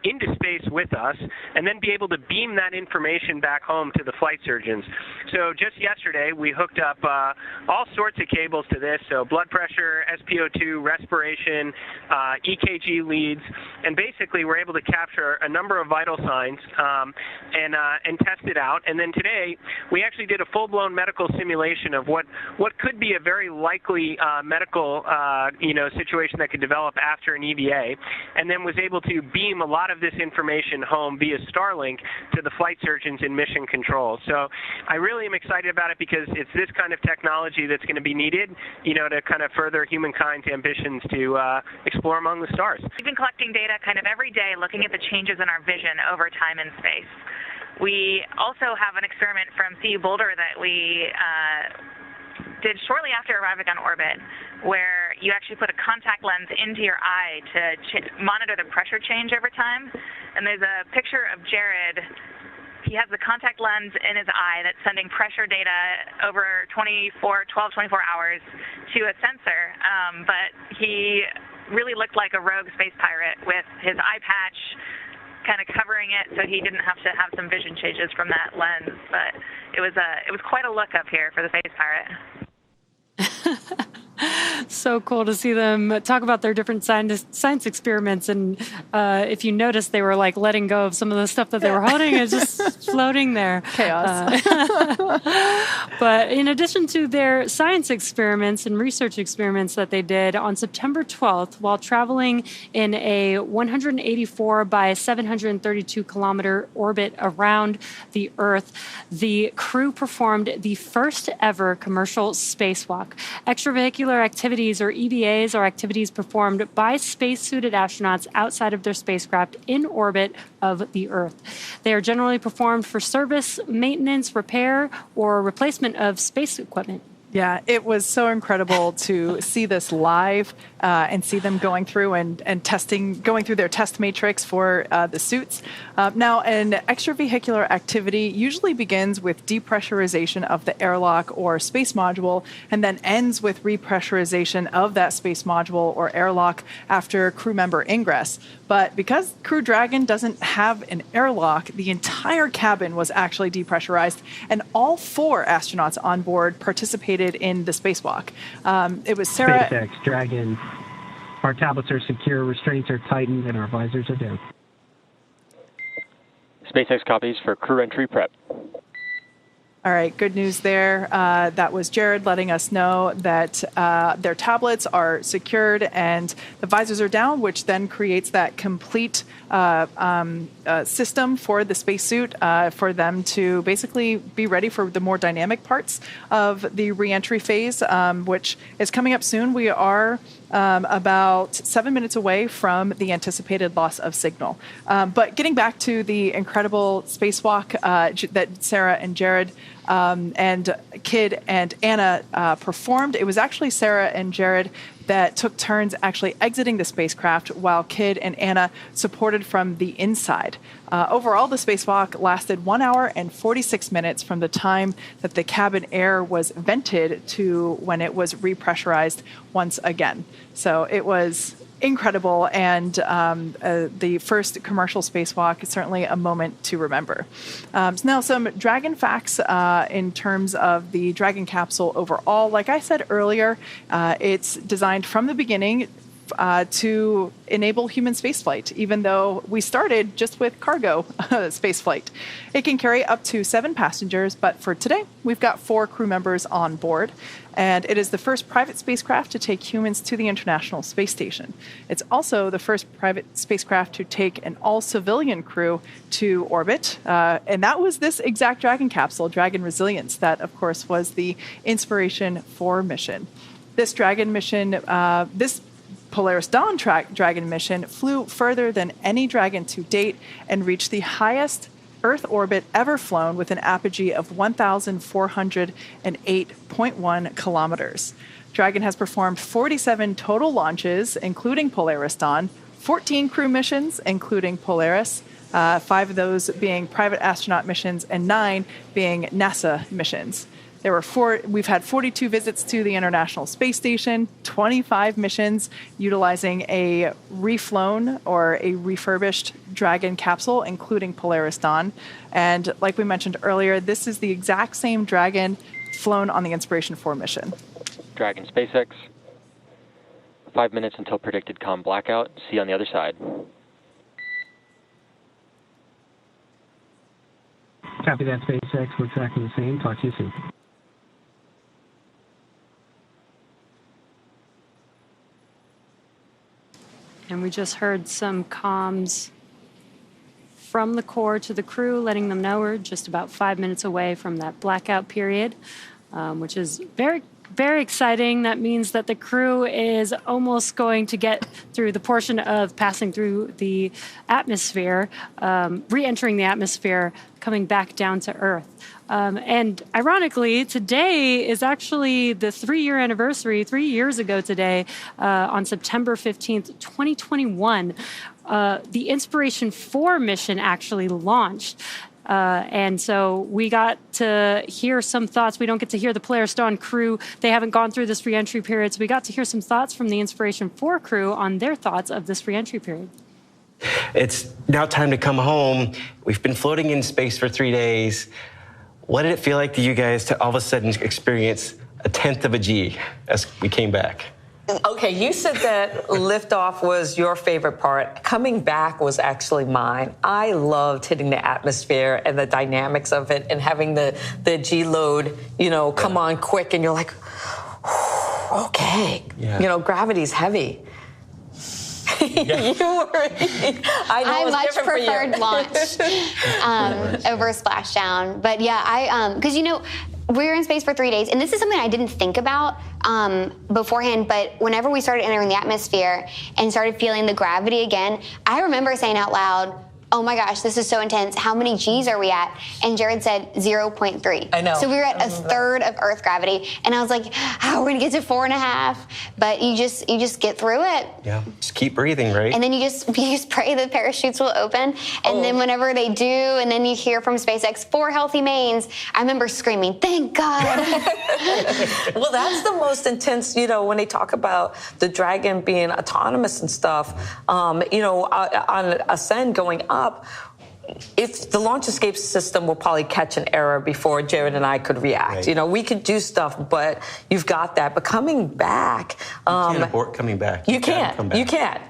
into space with us, and then be able to beam that information back home to the flight surgeons. So just yesterday, we hooked up all sorts of cables to this, so blood pressure, SpO2, respiration, EKG leads, and basically we're able to capture a number of vital signs and test it out. And then today, we actually did a full-blown medical simulation of what could be a very likely medical situation that could develop after an EVA, and then was able to beam a lot of this information home via Starlink to the flight surgeons in mission control. So I really am excited about it because it's this kind of technology that's going to be needed, to kind of further humankind's ambitions to explore among the stars. We've been collecting data kind of every day, looking at the changes in our vision over time in space. We also have an experiment from CU Boulder that we did shortly after arriving on orbit, where you actually put a contact lens into your eye to monitor the pressure change over time. And there's a picture of Jared. He has the contact lens in his eye that's sending pressure data over 12, 24 hours to a sensor. But he really looked like a rogue space pirate with his eye patch kind of covering it, so he didn't have to have some vision changes from that lens. But it was quite a look up here for the space pirate. So cool to see them talk about their different science experiments. And if you notice, they were like letting go of some of the stuff that they were holding. It's just floating there. Chaos. But in addition to their science experiments and research experiments that they did on September 12th, while traveling in a 184 by 732 kilometer orbit around the Earth, the crew performed the first ever commercial spacewalk. Extravehicular activities, or EVAs, are activities performed by spacesuited astronauts outside of their spacecraft in orbit of the Earth. They are generally performed for service, maintenance, repair, or replacement of space equipment. Yeah, it was so incredible to see this live and see them going through and testing, going through their test matrix for the suits. Now, an extravehicular activity usually begins with depressurization of the airlock or space module, and then ends with repressurization of that space module or airlock after crew member ingress. But because Crew Dragon doesn't have an airlock, the entire cabin was actually depressurized, and all 4 astronauts on board participated in the spacewalk. It was Sarah. SpaceX Dragon. Our tablets are secure, restraints are tightened, and our visors are down. SpaceX copies for crew entry prep. All right, good news there. That was Jared letting us know that their tablets are secured and the visors are down, which then creates that complete system for the spacesuit for them to basically be ready for the more dynamic parts of the reentry phase, which is coming up soon. We are about 7 minutes away from the anticipated loss of signal. But getting back to the incredible spacewalk that Sarah and Jared and Kid and Anna performed, it was actually Sarah and Jared that took turns actually exiting the spacecraft while Kid and Anna supported from the inside. Overall, the spacewalk lasted 1 hour and 46 minutes from the time that the cabin air was vented to when it was repressurized once again. So it was incredible, and the first commercial spacewalk is certainly a moment to remember. Now, some Dragon facts in terms of the Dragon capsule overall. Like I said earlier, it's designed from the beginning to enable human spaceflight, even though we started just with cargo spaceflight. It can carry up to 7 passengers, but for today, we've got 4 crew members on board. And it is the first private spacecraft to take humans to the International Space Station. It's also the first private spacecraft to take an all-civilian crew to orbit. And that was this exact Dragon capsule, Dragon Resilience, that, of course, was the inspiration for mission. This Dragon mission, this Polaris Dawn Dragon mission flew further than any Dragon to date and reached the highest Earth orbit ever flown with an apogee of 1,408.1 kilometers. Dragon has performed 47 total launches, including Polaris Dawn, 14 crew missions, including Polaris, 5 of those being private astronaut missions, and 9 being NASA missions. We've had 42 visits to the International Space Station, 25 missions utilizing a reflown or a refurbished Dragon capsule, including Polaris Dawn. And like we mentioned earlier, this is the exact same Dragon flown on the Inspiration 4 mission. Dragon SpaceX. 5 minutes until predicted comm blackout. See you on the other side. Copy that, SpaceX. We're tracking the same. Talk to you soon. And we just heard some comms from the core to the crew, letting them know we're just about 5 minutes away from that blackout period, which is very, very exciting. That means that the crew is almost going to get through the portion of passing through the atmosphere, re-entering the atmosphere, coming back down to Earth. And ironically, today is actually the 3-year anniversary. 3 years ago today, on September 15th, 2021, the Inspiration 4 mission actually launched. And so we got to hear some thoughts. We don't get to hear the Polaris Dawn crew. They haven't gone through this re-entry period. So we got to hear some thoughts from the Inspiration 4 crew on their thoughts of this re-entry period. It's now time to come home. We've been floating in space for 3 days. What did it feel like to you guys to all of a sudden experience a 1/10 of a G as we came back? Okay, you said that liftoff was your favorite part. Coming back was actually mine. I loved hitting the atmosphere and the dynamics of it and having the G load, come on quick, and you're like, okay, gravity's heavy. I much preferred launch over splashdown. But yeah, because we were in space for 3 days, and this is something I didn't think about beforehand, but whenever we started entering the atmosphere and started feeling the gravity again, I remember saying out loud, oh my gosh, this is so intense. How many G's are we at? And Jared said 0.3. I know. So we were at a third of Earth gravity. And I was like, how are we going to get to 4.5? But you just get through it. Yeah, just keep breathing, right? And then you just pray the parachutes will open. And then whenever they do, and then you hear from SpaceX 4 healthy mains, I remember screaming, thank God. Well, that's the most intense, when they talk about the Dragon being autonomous and stuff, on ascend going up, if the launch escape system will probably catch an error before Jared and I could react. Right. We could do stuff, but you've got that. But coming back, you can't abort coming back. You can't. You can't.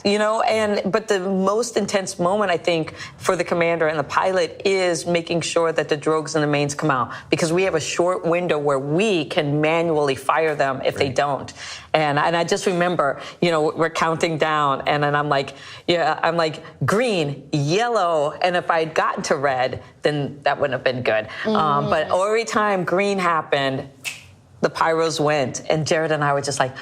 But the most intense moment, I think, for the commander and the pilot is making sure that the drogues and the mains come out, because we have a short window where we can manually fire them if they don't. And I just remember, we're counting down, and then I'm like, green, yellow, and if I'd gotten to red, then that wouldn't have been good. But every time green happened, the pyros went, and Jared and I were just like,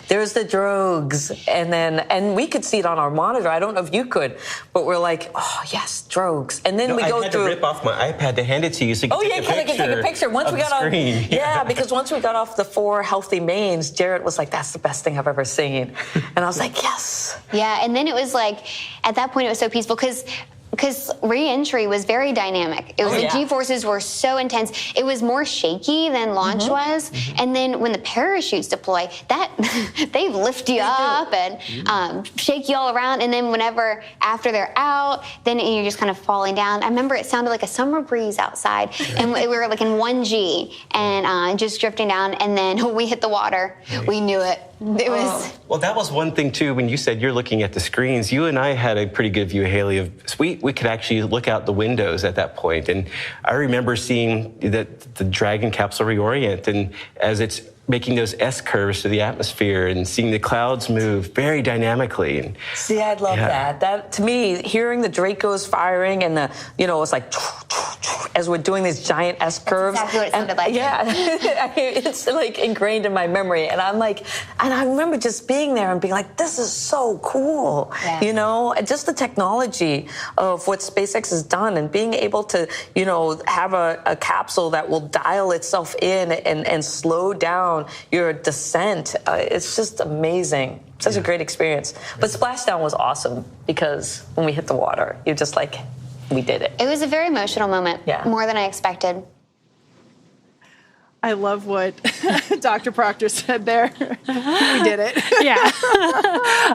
there's the drogues. And we could see it on our monitor. I don't know if you could, but we're like, oh, yes, drogues. And then we go through. I had to rip off my iPad to hand it to you so you could take a picture. Once we got off, because once we got off the 4 healthy mains, Jared was like, that's the best thing I've ever seen. And I was like, yes. Yeah, and then it was like, at that point, it was so peaceful because re-entry was very dynamic. It was the G-forces were so intense. It was more shaky than launch was. And then when the parachutes deploy, they lift you up and shake you all around. And then after they're out, then you're just kind of falling down. I remember it sounded like a summer breeze outside, and we were like in 1G and just drifting down. And then we hit the water. We knew it. It was. Well, that was one thing too. When you said you're looking at the screens, you and I had a pretty good view, Haley, of we could actually look out the windows at that point. And I remember seeing the Dragon capsule reorient, and as it's making those S curves to the atmosphere and seeing the clouds move very dynamically. And see, I'd love that. That, to me, hearing the Dracos firing and it's like as we're doing these giant S curves. That's exactly what it sounded like. Yeah, it's like ingrained in my memory. And I'm like, and I remember just being there and being like, this is so cool. Yeah. And just the technology of what SpaceX has done and being able to, have a capsule that will dial itself in and slow down down, your descent, it's just amazing. Such a great experience. But splashdown was awesome because when we hit the water, you're just like, we did it. It was a very emotional moment, more than I expected. I love what Dr. Proctor said there. We did it. Yeah.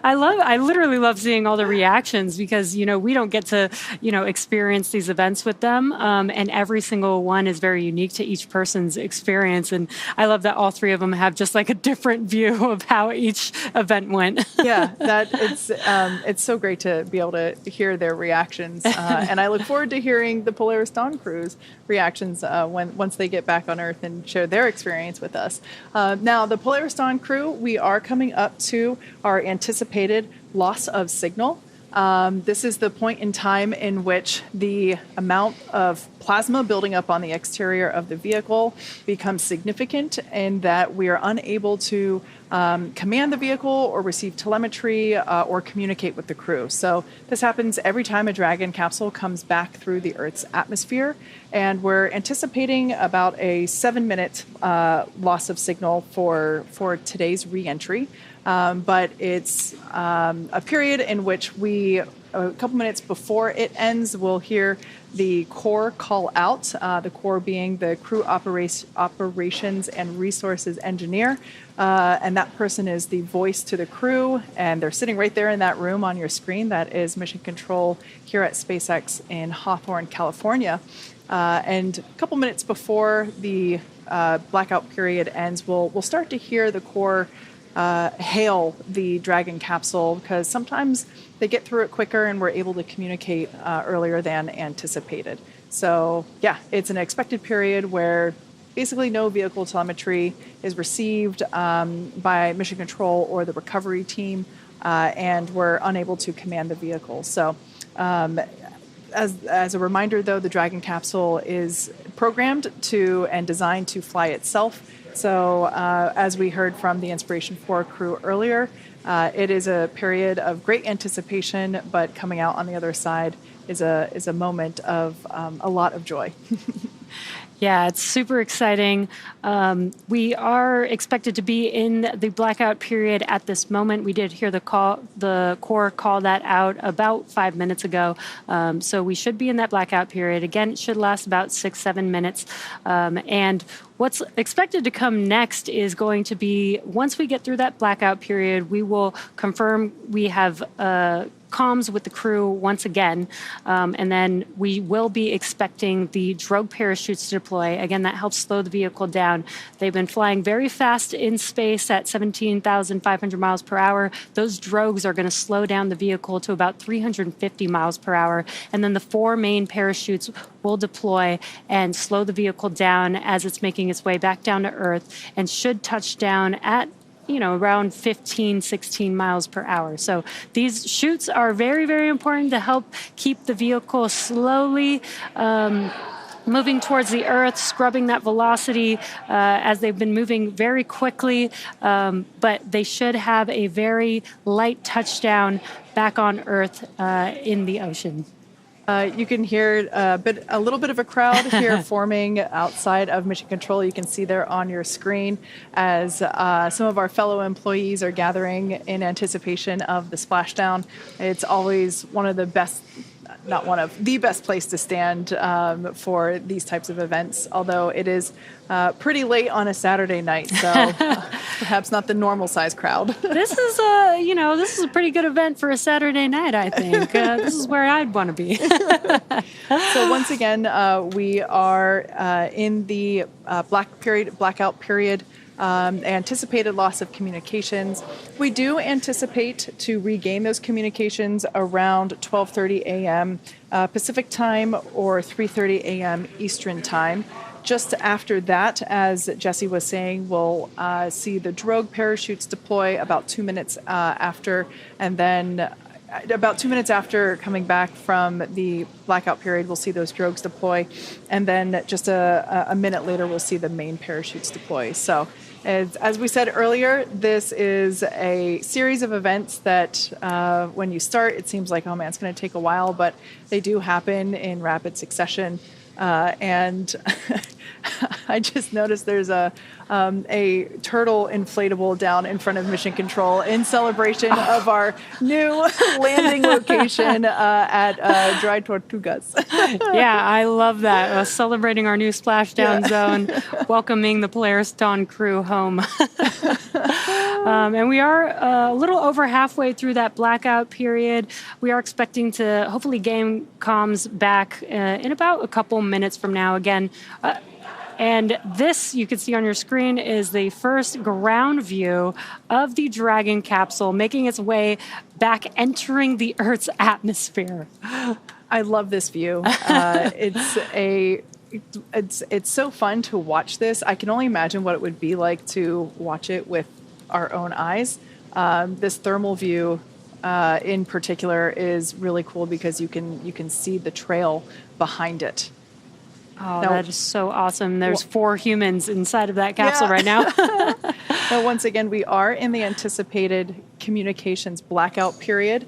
I literally love seeing all the reactions because, we don't get to, experience these events with them. And every single one is very unique to each person's experience. And I love that all three of them have just like a different view of how each event went. Yeah, it's so great to be able to hear their reactions. And I look forward to hearing the Polaris Dawn crew's reactions once they get back on Earth and share their experience with us. Now, the Polaris Dawn crew, we are coming up to our anticipated loss of signal. This is the point in time in which the amount of plasma building up on the exterior of the vehicle becomes significant and that we are unable to command the vehicle or receive telemetry or communicate with the crew. So this happens every time a Dragon capsule comes back through the Earth's atmosphere, and we're anticipating about a 7-minute loss of signal for today's re-entry. But it's a period in which a couple minutes before it ends, we'll hear the core call out, the core being the crew operations and resources engineer. And that person is the voice to the crew, and they're sitting right there in that room on your screen. That is Mission Control here at SpaceX in Hawthorne, California. And a couple minutes before the blackout period ends, we'll start to hear the core hail the Dragon capsule because sometimes they get through it quicker and we're able to communicate earlier than anticipated. So yeah, it's an expected period where basically no vehicle telemetry is received by Mission Control or the recovery team, and we're unable to command the vehicle. So as a reminder, though, the Dragon capsule is programmed to and designed to fly itself. So as we heard from the Inspiration 4 crew earlier, it is a period of great anticipation, but coming out on the other side is a moment of a lot of joy. Yeah, it's super exciting. We are expected to be in the blackout period at this moment. We did hear the core call that out about 5 minutes ago. So we should be in that blackout period. Again, it should last about 6-7 minutes. And what's expected to come next is going to be, once we get through that blackout period, we will confirm we have comms with the crew once again, and then we will be expecting the drogue parachutes to deploy. Again, that helps slow the vehicle down. They've been flying very fast in space at 17,500 miles per hour. Those drogues are going to slow down the vehicle to about 350 miles per hour, and then the 4 main parachutes will deploy and slow the vehicle down as it's making its way back down to Earth, and should touch down at around 15, 16 miles per hour. So these chutes are very, very important to help keep the vehicle slowly moving towards the Earth, scrubbing that velocity as they've been moving very quickly. But they should have a very light touchdown back on Earth in the ocean. You can hear a little bit of a crowd here forming outside of Mission Control. You can see there on your screen as some of our fellow employees are gathering in anticipation of the splashdown. It's always one of the best, not one of the best place to stand for these types of events, although it is pretty late on a Saturday night, so perhaps not the normal size crowd. This is a pretty good event for a Saturday night, I think. This is where I'd want to be. So once again, we are in the blackout period. Anticipated loss of communications. We do anticipate to regain those communications around 12:30 a.m. Pacific time or 3:30 a.m. Eastern time. Just after that, as Jesse was saying, we'll see the drogue parachutes deploy about 2 minutes after, and then about 2 minutes after coming back from the blackout period, we'll see those drogues deploy, and then just a minute later, we'll see the main parachutes deploy. So, as we said earlier, this is a series of events that when you start, it seems like, oh man, it's going to take a while, but they do happen in rapid succession. And I just noticed there's a turtle inflatable down in front of Mission Control in celebration of our new landing location at Dry Tortugas. Yeah, I love that. Celebrating our new splashdown zone, welcoming the Polaris Dawn crew home. And we are a little over halfway through that blackout period. We are expecting to hopefully gain comms back in about a couple minutes from now again. And this, you can see on your screen, is the first ground view of the Dragon capsule making its way back, entering the Earth's atmosphere. I love this view. It's so fun to watch this. I can only imagine what it would be like to watch it with our own eyes. This thermal view in particular is really cool because you can see the trail behind it. Oh, now, that is so awesome. There's 4 humans inside of that capsule right now. Now, once again, we are in the anticipated communications blackout period.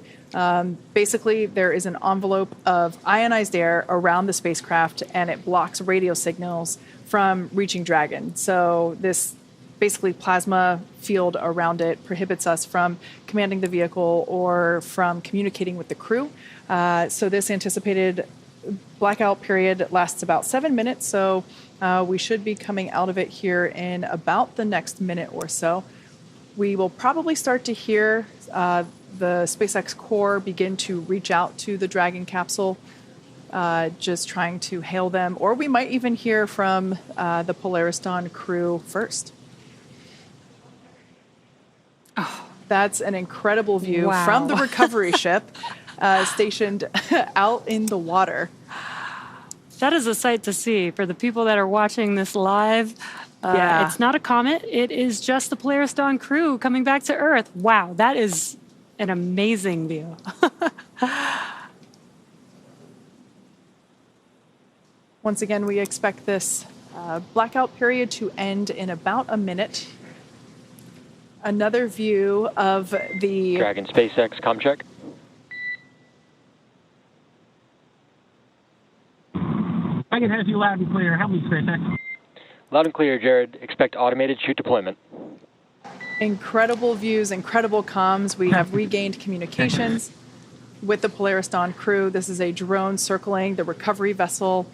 Basically, there is an envelope of ionized air around the spacecraft, and it blocks radio signals from reaching Dragon. So this basically plasma field around it prohibits us from commanding the vehicle or from communicating with the crew. So this anticipated blackout period lasts about 7 minutes, so we should be coming out of it here in about the next minute or so. We will probably start to hear the SpaceX core begin to reach out to the Dragon capsule, just trying to hail them, or we might even hear from the Polaris Dawn crew first. Oh, that's an incredible view from the recovery ship stationed out in the water. That is a sight to see for the people that are watching this live. It's not a comet. It is just the Polaris Dawn crew coming back to Earth. Wow, that is an amazing view. Once again, we expect this blackout period to end in about a minute. Another view of the Dragon SpaceX comm check. Dragon has you loud and clear. Help me, SpaceX. Loud and clear, Jared. Expect automated chute deployment. Incredible views, incredible comms. We have regained communications with the Polaris Dawn crew. This is a drone circling the recovery vessel.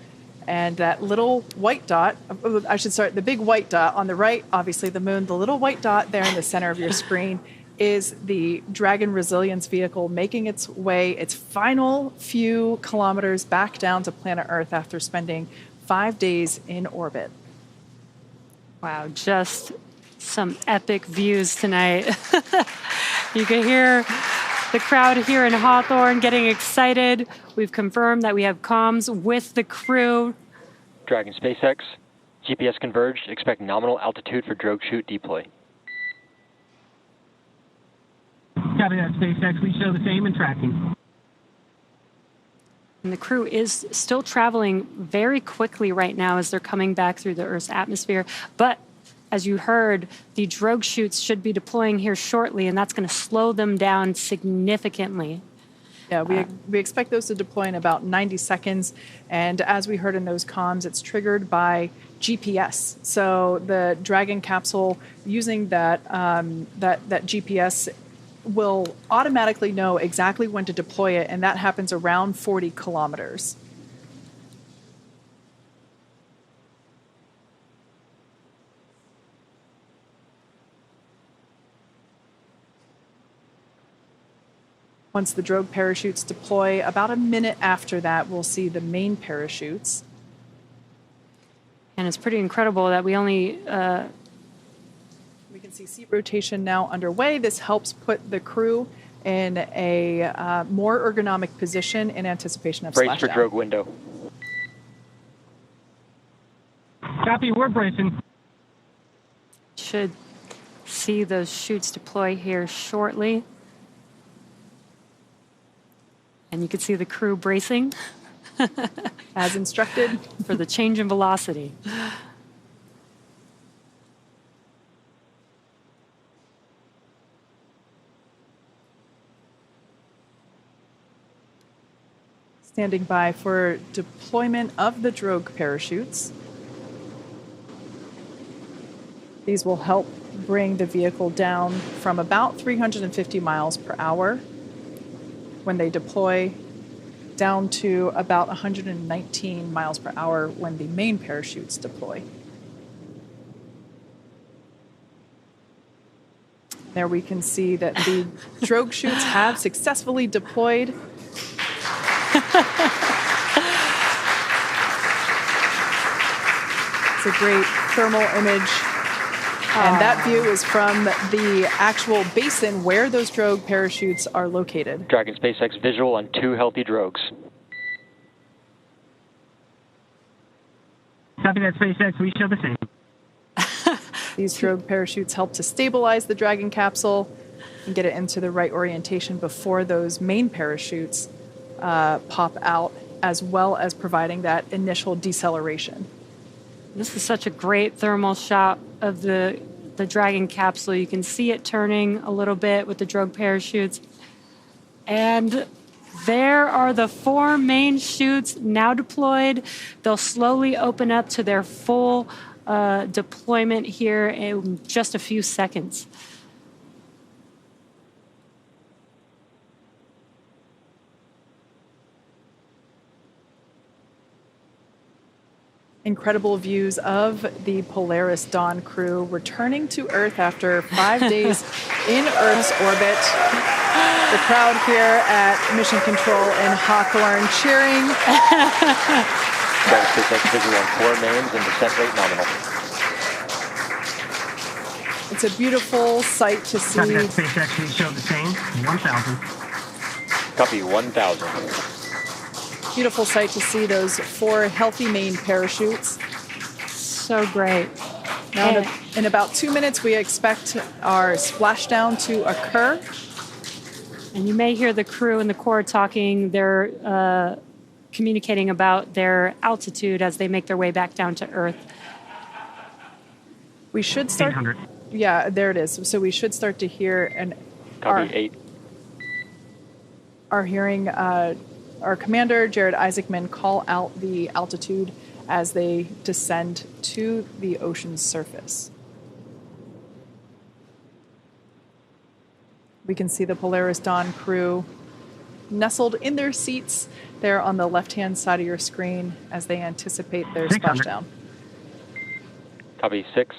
And that little white dot, the big white dot on the right, obviously the moon, the little white dot there in the center of your screen is the Dragon Resilience vehicle making its way, its final few kilometers back down to planet Earth after spending 5 days in orbit. Wow, just some epic views tonight. You can hear the crowd here in Hawthorne getting excited. We've confirmed that we have comms with the crew. Dragon SpaceX, GPS converged. Expect nominal altitude for drogue chute deploy. Copy that, SpaceX. We show the same and tracking. And the crew is still traveling very quickly right now as they're coming back through the Earth's atmosphere. But as you heard, the drogue chutes should be deploying here shortly, and that's going to slow them down significantly. Yeah, we expect those to deploy in about 90 seconds. And as we heard in those comms, it's triggered by GPS. So the Dragon capsule, using that GPS, will automatically know exactly when to deploy it, and that happens around 40 kilometers. Once the drogue parachutes deploy, about a minute after that, we'll see the main parachutes. And it's pretty incredible that we only... We can see seat rotation now underway. This helps put the crew in a more ergonomic position in anticipation of splashdown. Brace for drogue window. Copy, we're bracing. Should see those chutes deploy here shortly. And you can see the crew bracing. As instructed. For the change in velocity. Standing by for deployment of the drogue parachutes. These will help bring the vehicle down from about 350 miles per hour when they deploy down to about 119 miles per hour when the main parachutes deploy. There we can see that the drogue chutes have successfully deployed. It's a great thermal image. And that view is from the actual basin where those drogue parachutes are located. Dragon SpaceX visual on 2 healthy drogues. Copy that, SpaceX. We show the same. These drogue parachutes help to stabilize the Dragon capsule and get it into the right orientation before those main parachutes pop out, as well as providing that initial deceleration. This is such a great thermal shot of the Dragon capsule. You can see it turning a little bit with the drogue parachutes. And there are the 4 main chutes now deployed. They'll slowly open up to their full deployment here in just a few seconds. Incredible views of the Polaris Dawn crew returning to Earth after 5 days in Earth's orbit. The crowd here at Mission Control in Hawthorne cheering. Dragon SpaceX visual on 4 names and descent rate nominal. It's a beautiful sight to see. Copy that, SpaceX. We show the same. 1,000. Copy 1,000. Beautiful sight to see those 4 healthy main parachutes. So great. Now, in about 2 minutes, we expect our splashdown to occur. And you may hear the crew and the Corps talking. They're communicating about their altitude as they make their way back down to Earth. We should start. 800. Yeah, there it is. So we should start to hear Copy 8. Are hearing our commander, Jared Isaacman, call out the altitude as they descend to the ocean's surface. We can see the Polaris Dawn crew nestled in their seats there on the left-hand side of your screen as they anticipate their 600. splashdown. Copy 6.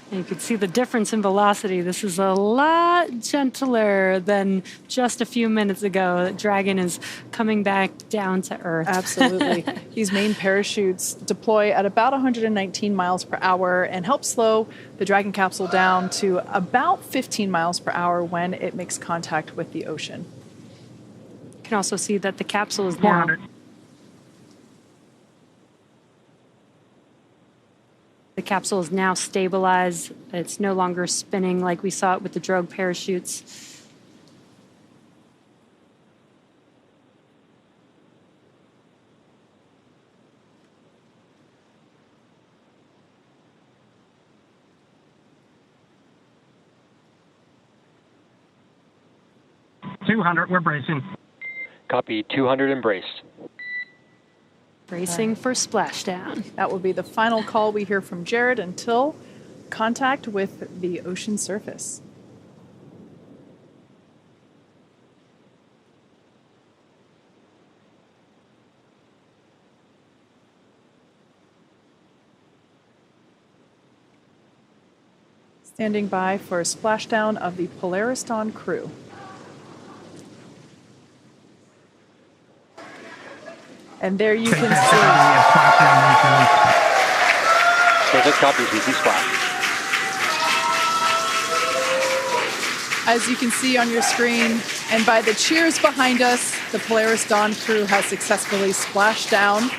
And you can see the difference in velocity. This is a lot gentler than just a few minutes ago. Dragon is coming back down to Earth. Absolutely. These main parachutes deploy at about 119 miles per hour and help slow the Dragon capsule down to about 15 miles per hour when it makes contact with the ocean. You can also see that the capsule is now 400. The capsule is now stabilized. It's no longer spinning like we saw it with the drogue parachutes. $200. We're bracing. Copy 200 embraced. Bracing for splashdown. That will be the final call we hear from Jared until contact with the ocean surface. Standing by for a splashdown of the Polaris Dawn crew. And there you can see. SpaceX copies, we see splash. As you can see on your screen, and by the cheers behind us, the Polaris Dawn crew has successfully splashed down.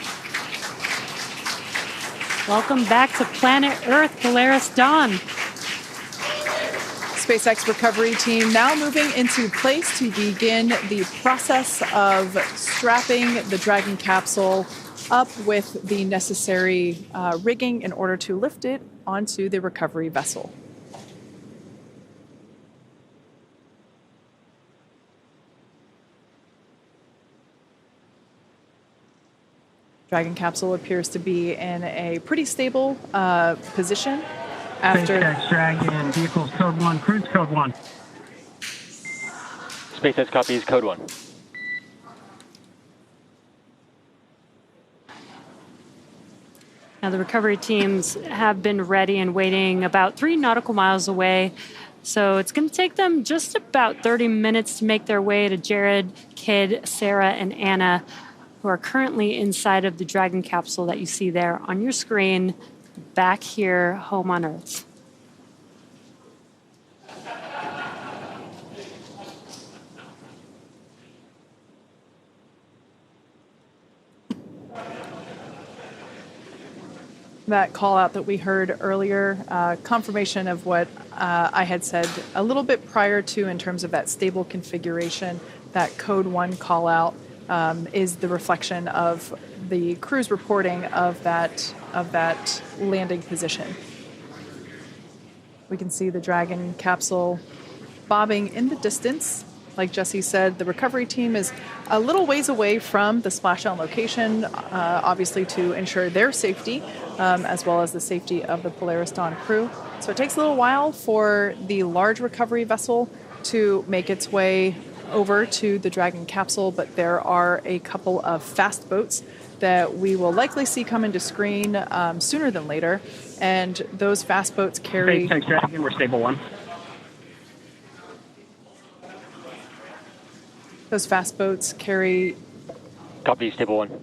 Welcome back to planet Earth, Polaris Dawn. SpaceX recovery team now moving into place to begin the process of strapping the Dragon capsule up with the necessary rigging in order to lift it onto the recovery vessel. Dragon capsule appears to be in a pretty stable position after... SpaceX Dragon, vehicles code 1, cruise code 1. SpaceX copies code 1. Now, the recovery teams have been ready and waiting about 3 nautical miles away. So it's going to take them just about 30 minutes to make their way to Jared, Kid, Sarah, and Anna, who are currently inside of the Dragon capsule that you see there on your screen, back here, home on Earth. That call out that we heard earlier, confirmation of what I had said a little bit prior to in terms of that stable configuration. That code 1 call out is the reflection of the crew's reporting of that landing position. We can see the Dragon capsule bobbing in the distance. Like Jesse said, the recovery team is a little ways away from the splashdown location, obviously to ensure their safety, as well as the safety of the Polaris Dawn crew. So it takes a little while for the large recovery vessel to make its way over to the Dragon capsule, but there are a couple of fast boats that we will likely see come into screen sooner than later, and those fast boats carry... SpaceX Dragon, we're stable 1. Those fast boats carry... Copy, stable 1.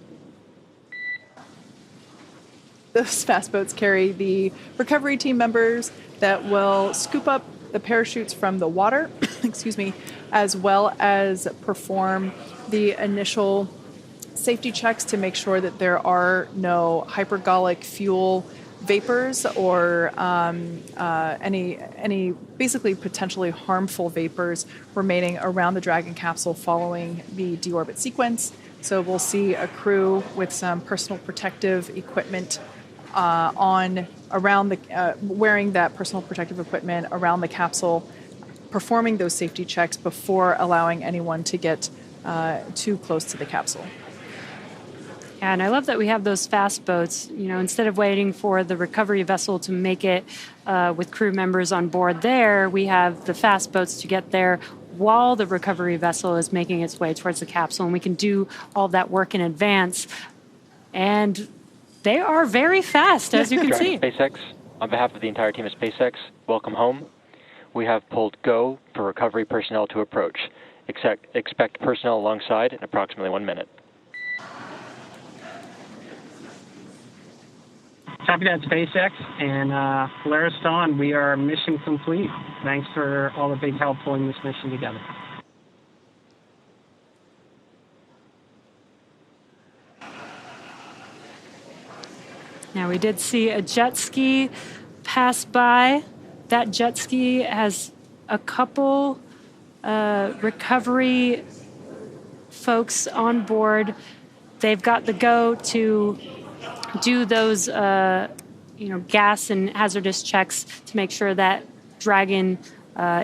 Those fast boats carry the recovery team members that will scoop up the parachutes from the water, excuse me, as well as perform the initial safety checks to make sure that there are no hypergolic fuel vapors or any basically potentially harmful vapors remaining around the Dragon capsule following the deorbit sequence. So we'll see a crew with some personal protective equipment wearing that personal protective equipment around the capsule, performing those safety checks before allowing anyone to get too close to the capsule. Yeah, and I love that we have those fast boats. You know, instead of waiting for the recovery vessel to make it with crew members on board there, we have the fast boats to get there while the recovery vessel is making its way towards the capsule, and we can do all that work in advance. And they are very fast, as you can see. SpaceX, on behalf of the entire team of SpaceX, welcome home. We have pulled go for recovery personnel to approach. Expect personnel alongside in approximately 1 minute. Copy that, SpaceX. And Polaris Dawn, we are mission complete. Thanks for all the big help pulling this mission together. Now, we did see a jet ski pass by. That jet ski has a couple recovery folks on board. They've got the go to do those gas and hazardous checks to make sure that Dragon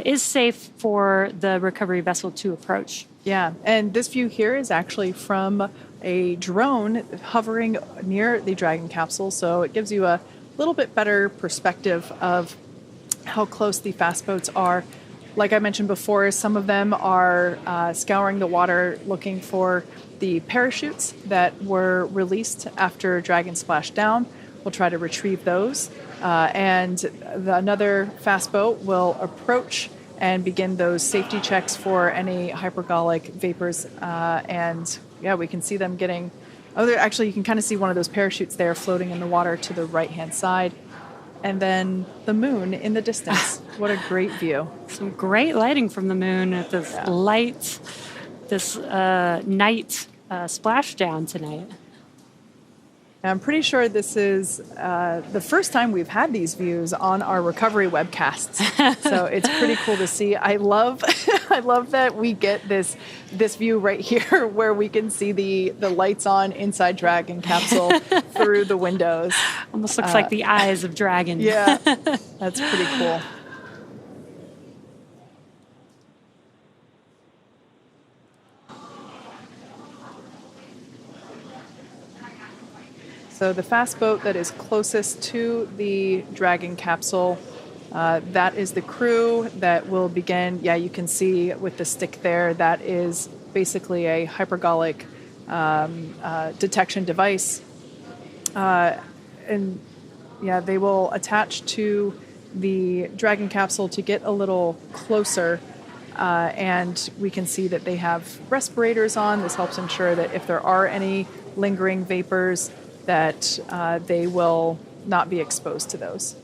is safe for the recovery vessel to approach. Yeah, and this view here is actually from a drone hovering near the Dragon capsule, so it gives you a little bit better perspective of how close the fast boats are. Like I mentioned before, some of them are scouring the water looking for the parachutes that were released after Dragon splashed down. We'll try to retrieve those. And another fast boat will approach and begin those safety checks for any hypergolic vapors. And yeah, we can see them getting... actually, you can kind of see one of those parachutes there floating in the water to the right-hand side. And then the moon in the distance. What a great view. Some great lighting from the moon at this night splashdown tonight. I'm pretty sure this is the first time we've had these views on our recovery webcasts. So it's pretty cool to see. I love that we get this view right here where we can see the lights on inside Dragon capsule through the windows. Almost looks like the eyes of Dragon. Yeah, that's pretty cool. So the fast boat that is closest to the Dragon capsule, that is the crew that will begin. Yeah, you can see with the stick there, that is basically a hypergolic detection device. And yeah, they will attach to the Dragon capsule to get a little closer. And we can see that they have respirators on. This helps ensure that if there are any lingering vapors, that they will not be exposed to those.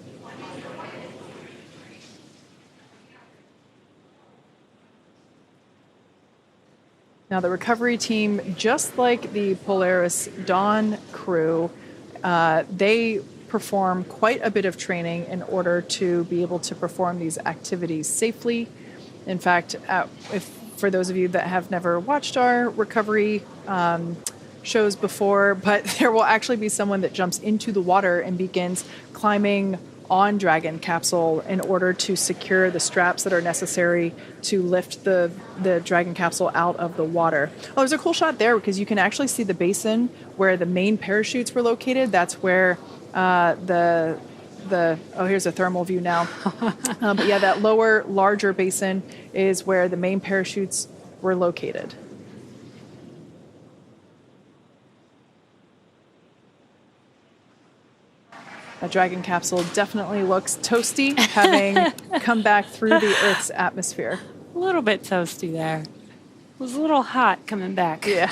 Now, the recovery team, just like the Polaris Dawn crew, they perform quite a bit of training in order to be able to perform these activities safely. In fact, for those of you that have never watched our recovery shows before, but there will actually be someone that jumps into the water and begins climbing on Dragon capsule in order to secure the straps that are necessary to lift the Dragon capsule out of the water. Oh, there's a cool shot there because you can actually see the basin where the main parachutes were located. That's where here's a thermal view now. But yeah, that lower, larger basin is where the main parachutes were located. That Dragon capsule definitely looks toasty, having come back through the Earth's atmosphere. A little bit toasty there. It was a little hot coming back. Yeah.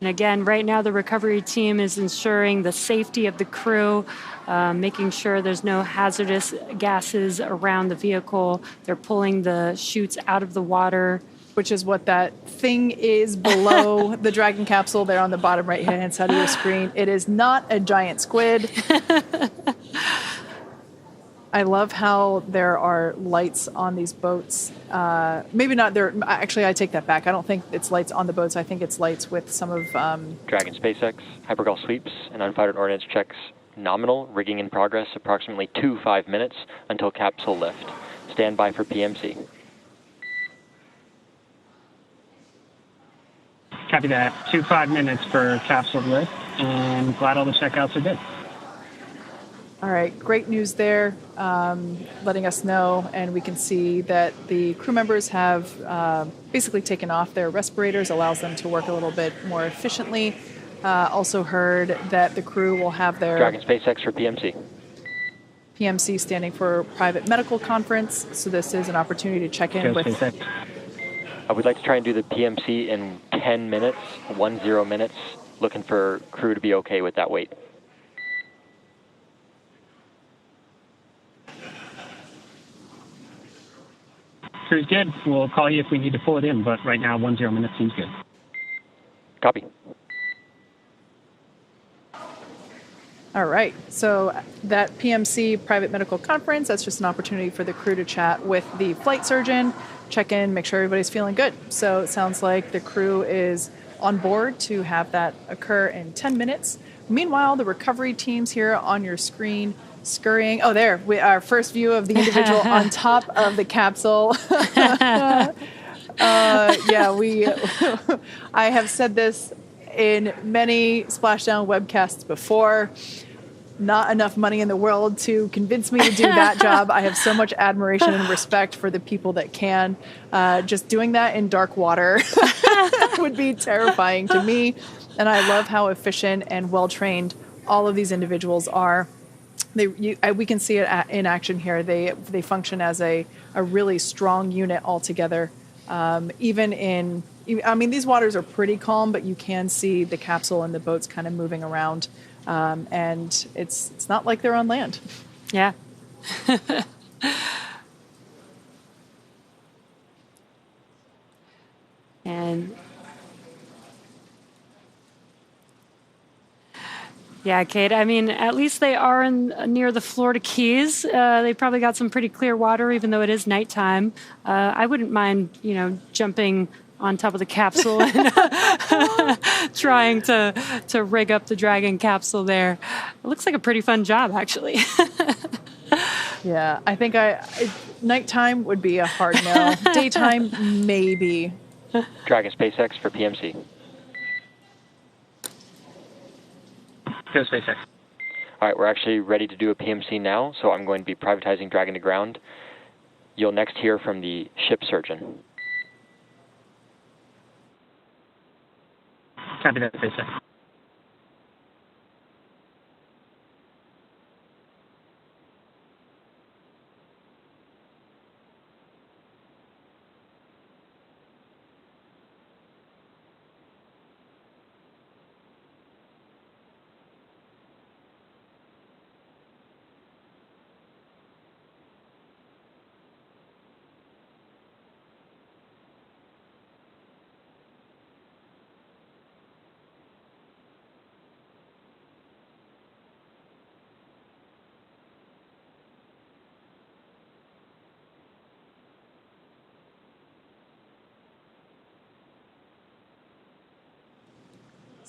And again, right now the recovery team is ensuring the safety of the crew, making sure there's no hazardous gases around the vehicle. They're pulling the chutes out of the water. Which is what that thing is below the Dragon capsule there on the bottom right-hand side of your screen. It is not a giant squid. I love how there are lights on these boats. Maybe not there. Actually, I take that back. I don't think it's lights on the boats. I think it's lights with some of... Dragon SpaceX, hypergol sweeps, and unfired ordnance checks nominal. Rigging in progress, approximately 5 minutes until capsule lift. Stand by for PMC. Copy that. 5 minutes for capsule lift, and glad all the checkouts are good. All right, great news there, letting us know, and we can see that the crew members have basically taken off their respirators, allows them to work a little bit more efficiently. Also heard that the crew will have their... Dragon SpaceX for PMC. PMC standing for Private Medical Conference, so this is an opportunity to check in with... SpaceX. I would like to try and do the PMC in 10 minutes, 10 minutes, looking for crew to be okay with that wait. Crew's good. We'll call you if we need to pull it in, but right now 10 minutes seems good. Copy. All right, so that PMC Private Medical Conference, that's just an opportunity for the crew to chat with the flight surgeon, check in, make sure everybody's feeling good. So it sounds like the crew is on board to have that occur in 10 minutes. Meanwhile, the recovery teams here on your screen scurrying. Oh, there, our first view of the individual on top of the capsule. I have said this in many Splashdown webcasts before. Not enough money in the world to convince me to do that job. I have so much admiration and respect for the people that can. Just doing that in dark water would be terrifying to me. And I love how efficient and well-trained all of these individuals are. We can see it in action here. They function as a really strong unit altogether. These waters are pretty calm, but you can see the capsule and the boats kind of moving around. And it's not like they're on land. Yeah. And yeah, Kate, I mean, at least they are near the Florida Keys. They probably got some pretty clear water, even though it is nighttime. I wouldn't mind, jumping on top of the capsule and trying to rig up the Dragon capsule there. It looks like a pretty fun job, actually. Yeah, I think nighttime would be a hard no. Daytime, maybe. Dragon SpaceX for PMC. Go SpaceX. All right, we're actually ready to do a PMC now, so I'm going to be privatizing Dragon to ground. You'll next hear from the ship surgeon. Copy that, SpaceX.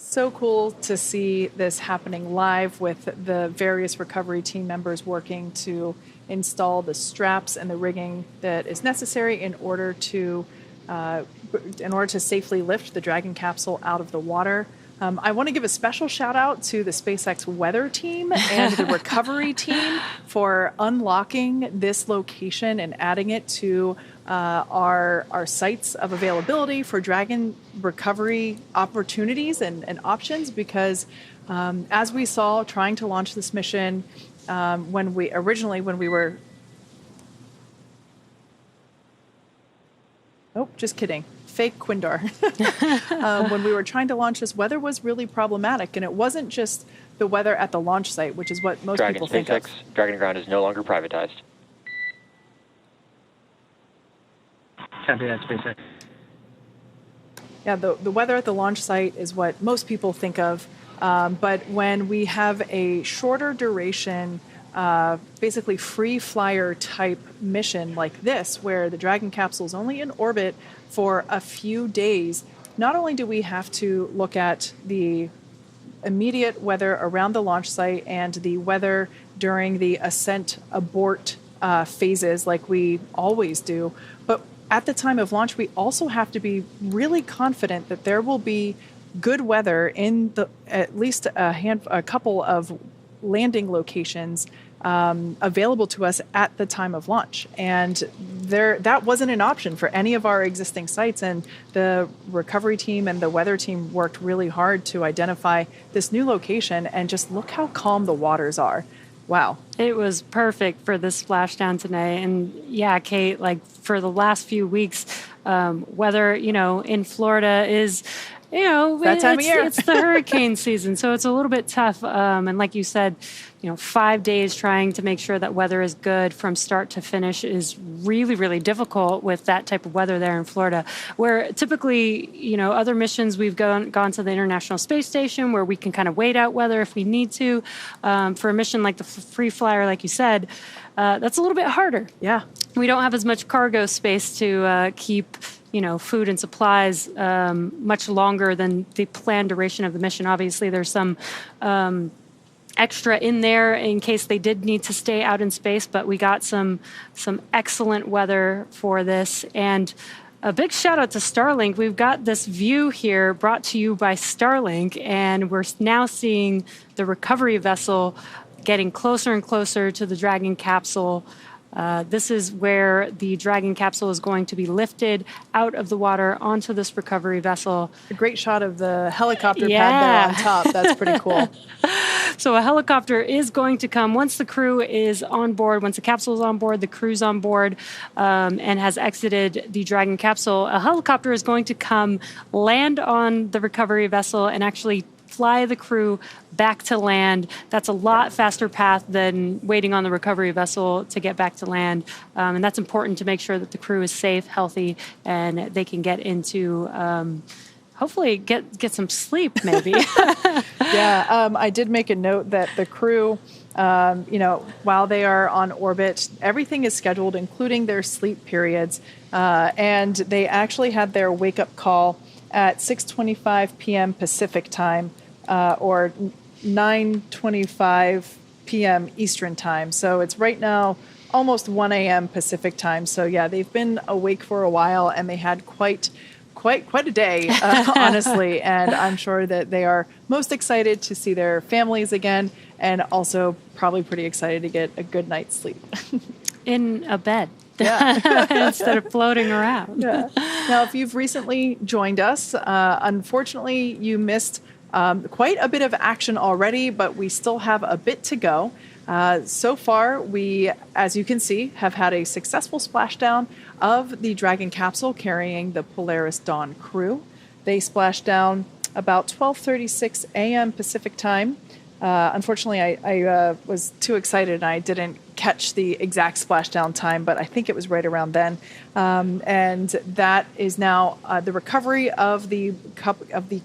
So cool to see this happening live with the various recovery team members working to install the straps and the rigging that is necessary in order to safely lift the Dragon capsule out of the water. I want to give a special shout out to the SpaceX weather team and the recovery team for unlocking this location and adding it to our sites of availability for Dragon recovery opportunities and options, because as we saw trying to launch this mission when we were just kidding. Fake Quindar. When we were trying to launch this, weather was really problematic, and it wasn't just the weather at the launch site, which is what most people think of. Dragon ground is no longer privatized. Copy that, SpaceX. Yeah, the weather at the launch site is what most people think of, but when we have a shorter duration, basically free flyer type mission like this, where the Dragon capsule is only in orbit for a few days, not only do we have to look at the immediate weather around the launch site and the weather during the ascent abort phases like we always do, but at the time of launch, we also have to be really confident that there will be good weather in at least a couple of landing locations available to us at the time of launch. And that wasn't an option for any of our existing sites. And the recovery team and the weather team worked really hard to identify this new location, and just look how calm the waters are. Wow. It was perfect for this splashdown today. And yeah, Kate, like for the last few weeks, weather, in Florida is, that time of year. It's the hurricane season, so it's a little bit tough. And like you said, 5 days trying to make sure that weather is good from start to finish is really, really difficult with that type of weather there in Florida. Where typically, other missions we've gone to the International Space Station where we can kind of wait out weather if we need to. For a mission like the Free Flyer, like you said, that's a little bit harder. Yeah. We don't have as much cargo space to keep food and supplies much longer than the planned duration of the mission. Obviously, there's some extra in there in case they did need to stay out in space, but we got some excellent weather for this. And a big shout out to Starlink. We've got this view here brought to you by Starlink, and we're now seeing the recovery vessel getting closer and closer to the Dragon capsule. This is where the Dragon capsule is going to be lifted out of the water onto this recovery vessel. A great shot of the helicopter pad there on top. That's pretty cool. So a helicopter is going to come once the crew is on board, once the capsule is on board, the crew's on board, and has exited the Dragon capsule. A helicopter is going to come land on the recovery vessel and actually fly the crew back to land. That's a lot faster path than waiting on the recovery vessel to get back to land. And that's important to make sure that the crew is safe, healthy, and they can get into, hopefully get some sleep maybe. Yeah, I did make a note that the crew, while they are on orbit, everything is scheduled, including their sleep periods. And they actually had their wake-up call at 6:25 p.m. Pacific time, or 9:25 p.m. Eastern time. So it's right now almost 1 a.m. Pacific time. So yeah, they've been awake for a while, and they had quite quite a day, honestly. And I'm sure that they are most excited to see their families again, and also probably pretty excited to get a good night's sleep. In a bed. Yeah. Instead of floating around. Yeah. Now, if you've recently joined us, unfortunately, you missed quite a bit of action already, but we still have a bit to go. So far, we, as you can see, have had a successful splashdown of the Dragon capsule carrying the Polaris Dawn crew. They splashed down about 12:36 a.m. Pacific time. Unfortunately, I was too excited and I didn't catch the exact splashdown time, but I think it was right around then. And that is now the recovery of the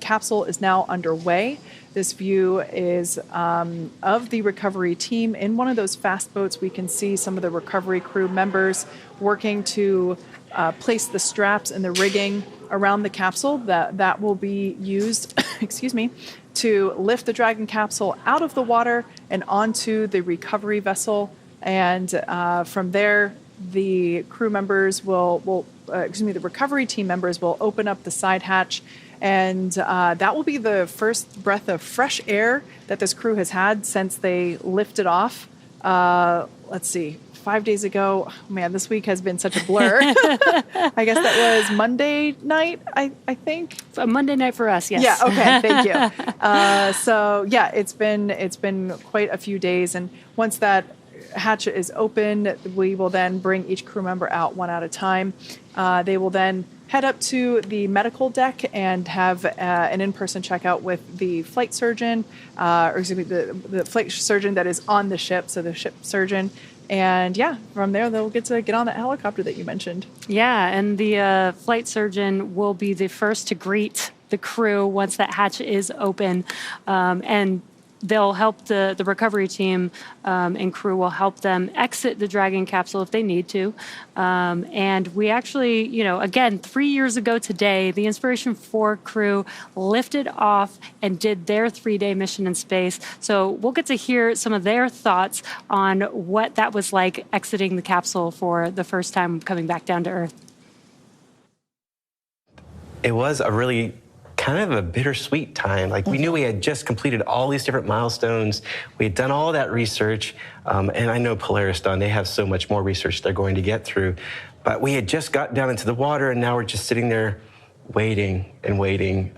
capsule is now underway. This view is of the recovery team in one of those fast boats. We can see some of the recovery crew members working to place the straps and the rigging around the capsule that will be used, excuse me, to lift the Dragon capsule out of the water and onto the recovery vessel. And from there, the crew members the recovery team members will open up the side hatch. And that will be the first breath of fresh air that this crew has had since they lifted off. 5 days ago. Man, this week has been such a blur. I guess that was Monday night, I think. A Monday night for us, yes. Yeah, okay, thank you. So yeah, it's been quite a few days. And once that hatch is open, we will then bring each crew member out one at a time. They will then head up to the medical deck and have an in-person checkout with the flight surgeon, the flight surgeon that is on the ship, so the ship surgeon. And yeah, from there, they'll get on that helicopter that you mentioned. Yeah, and the flight surgeon will be the first to greet the crew once that hatch is open. And they'll help the recovery team and crew will help them exit the Dragon capsule if they need to. And we actually, again, 3 years ago today, the Inspiration 4 crew lifted off and did their 3-day mission in space. So we'll get to hear some of their thoughts on what that was like exiting the capsule for the first time coming back down to Earth. It was a really kind of a bittersweet time. Like, we knew we had just completed all these different milestones. We had done all that research. And I know Polaris Dawn, they have so much more research they're going to get through. But we had just got down into the water, and now we're just sitting there waiting and waiting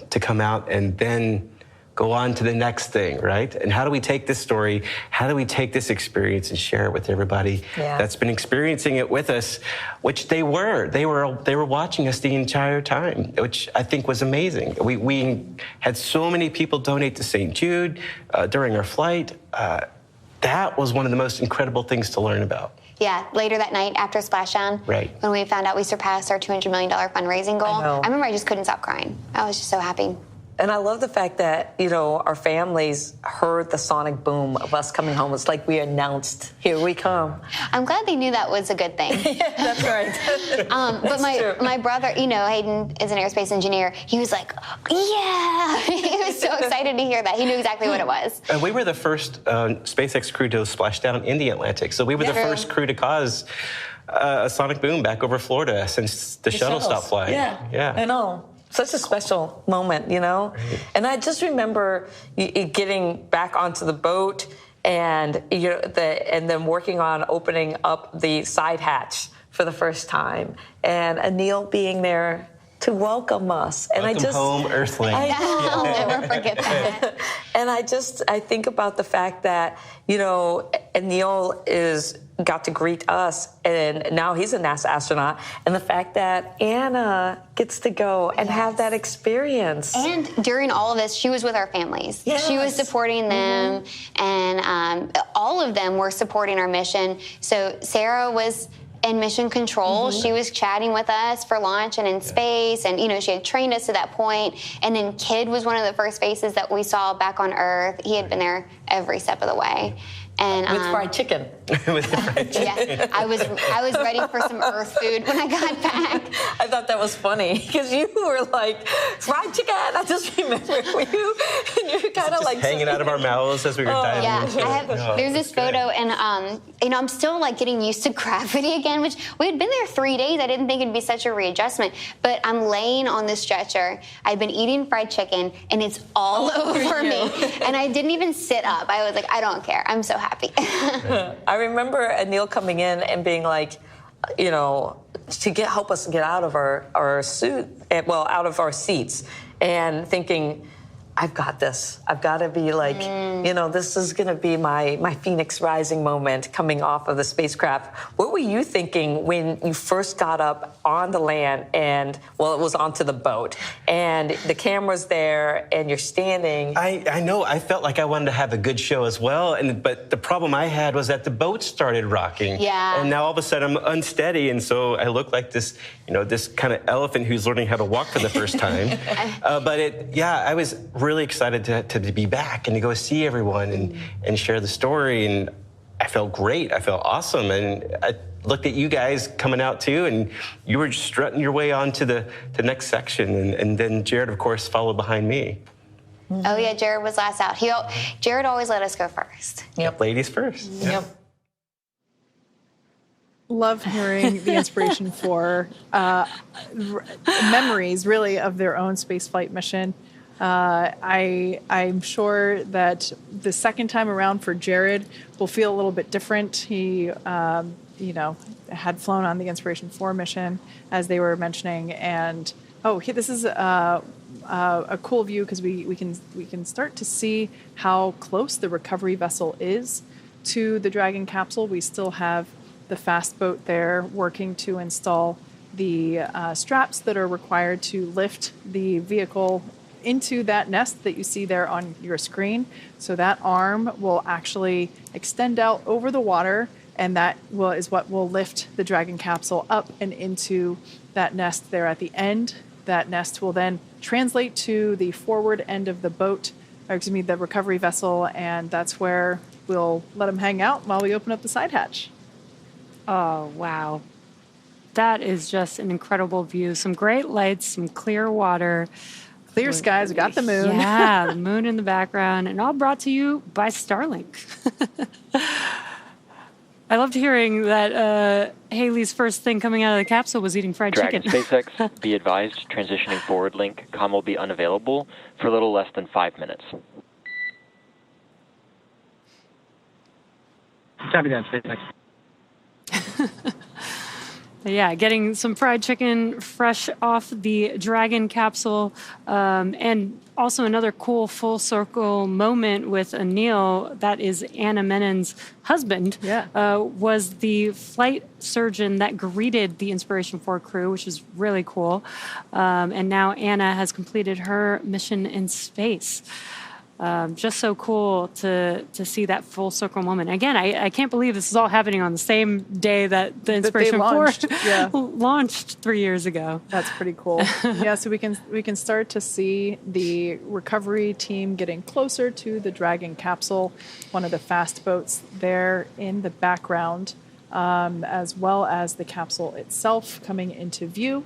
to come out and then go on to the next thing, right? And how do we take this story? How do we take this experience and share it with everybody that's been experiencing it with us, which they were. They were watching us the entire time, which I think was amazing. We had so many people donate to St. Jude during our flight. That was one of the most incredible things to learn about. Yeah, later that night after splashdown, when we found out we surpassed our $200 million fundraising goal, I remember I just couldn't stop crying. I was just so happy. And I love the fact that, our families heard the sonic boom of us coming home. It's like we announced, here we come. I'm glad they knew that was a good thing. Yeah, that's right. But my brother, Hayden is an aerospace engineer. He was like, yeah. He was so excited to hear that. He knew exactly what it was. And we were the first SpaceX crew to splash down in the Atlantic. So we were the first crew to cause a sonic boom back over Florida since the shuttle stopped flying. Yeah, I know. Such a special moment, Right. And I just remember getting back onto the boat and then working on opening up the side hatch for the first time, and Anil being there to welcome us. And welcome home, Earthling. I'll never forget that. And I think about the fact that Anil got to greet us, and now he's a NASA astronaut, and the fact that Anna gets to go and have that experience. And during all of this, she was with our families. Yes. She was supporting them, and all of them were supporting our mission. So Sarah was in mission control. She was chatting with us for launch and in space, and she had trained us to that point. And then Kid was one of the first faces that we saw back on Earth. He had been there every step of the way. And with fried chicken. With the fried chicken. Yeah, I was ready for some Earth food when I got back. I thought that was funny because you were like, fried chicken. I just remember you and kind of like hanging out of our mouths as we were diving. Yeah, there's this photo, and I'm still like getting used to gravity again, which we had been there 3 days. I didn't think it'd be such a readjustment, but I'm laying on this stretcher. I've been eating fried chicken, and it's all over me, and I didn't even sit up. I was like, I don't care. I'm so happy. I remember Anil coming in and being like, to help us get out of our suit, out of our seats, and thinking, I've got this. I've got to be like, this is going to be my Phoenix Rising moment coming off of the spacecraft. What were you thinking when you first got up on the land and, it was onto the boat and the camera's there and you're standing? I know. I felt like I wanted to have a good show as well. But the problem I had was that the boat started rocking. Yeah. And now all of a sudden I'm unsteady. And so I look like this, this kind of elephant who's learning how to walk for the first time. I was really excited to be back and to go see everyone and share the story. And I felt great. I felt awesome. And I looked at you guys coming out too, and you were just strutting your way on to the next section. And then Jared, of course, followed behind me. Oh, yeah, Jared was last out. Jared always let us go first. Yep. Ladies first. Yep. Love hearing the inspiration for memories, really, of their own spaceflight mission. I'm sure that the second time around for Jared will feel a little bit different. He, had flown on the Inspiration 4 mission, as they were mentioning, and this is a cool view because we can start to see how close the recovery vessel is to the Dragon capsule. We still have the fast boat there working to install the straps that are required to lift the vehicle into that nest that you see there on your screen. So that arm will actually extend out over the water, and that is what will lift the Dragon capsule up and into that nest there at the end. That nest will then translate to the forward end of the boat, the recovery vessel, and that's where we'll let them hang out while we open up the side hatch. Oh, wow. That is just an incredible view. Some great lights, some clear water. Clear skies, we got the moon. Yeah, the moon in the background, and all brought to you by Starlink. I loved hearing that Haley's first thing coming out of the capsule was eating fried Dragon chicken. SpaceX, be advised, transitioning forward link. Comm will be unavailable for a little less than 5 minutes. Copy that, SpaceX. Yeah, getting some fried chicken fresh off the Dragon capsule. And also another cool full circle moment with Anil, that is Anna Menon's husband, was the flight surgeon that greeted the Inspiration 4 crew, which is really cool. And now Anna has completed her mission in space. Just so cool to see that full circle moment. Again, I can't believe this is all happening on the same day that the Inspiration 4 launched 3 years ago. That's pretty cool. Yeah, so we can start to see the recovery team getting closer to the Dragon capsule, one of the fast boats there in the background, as well as the capsule itself coming into view.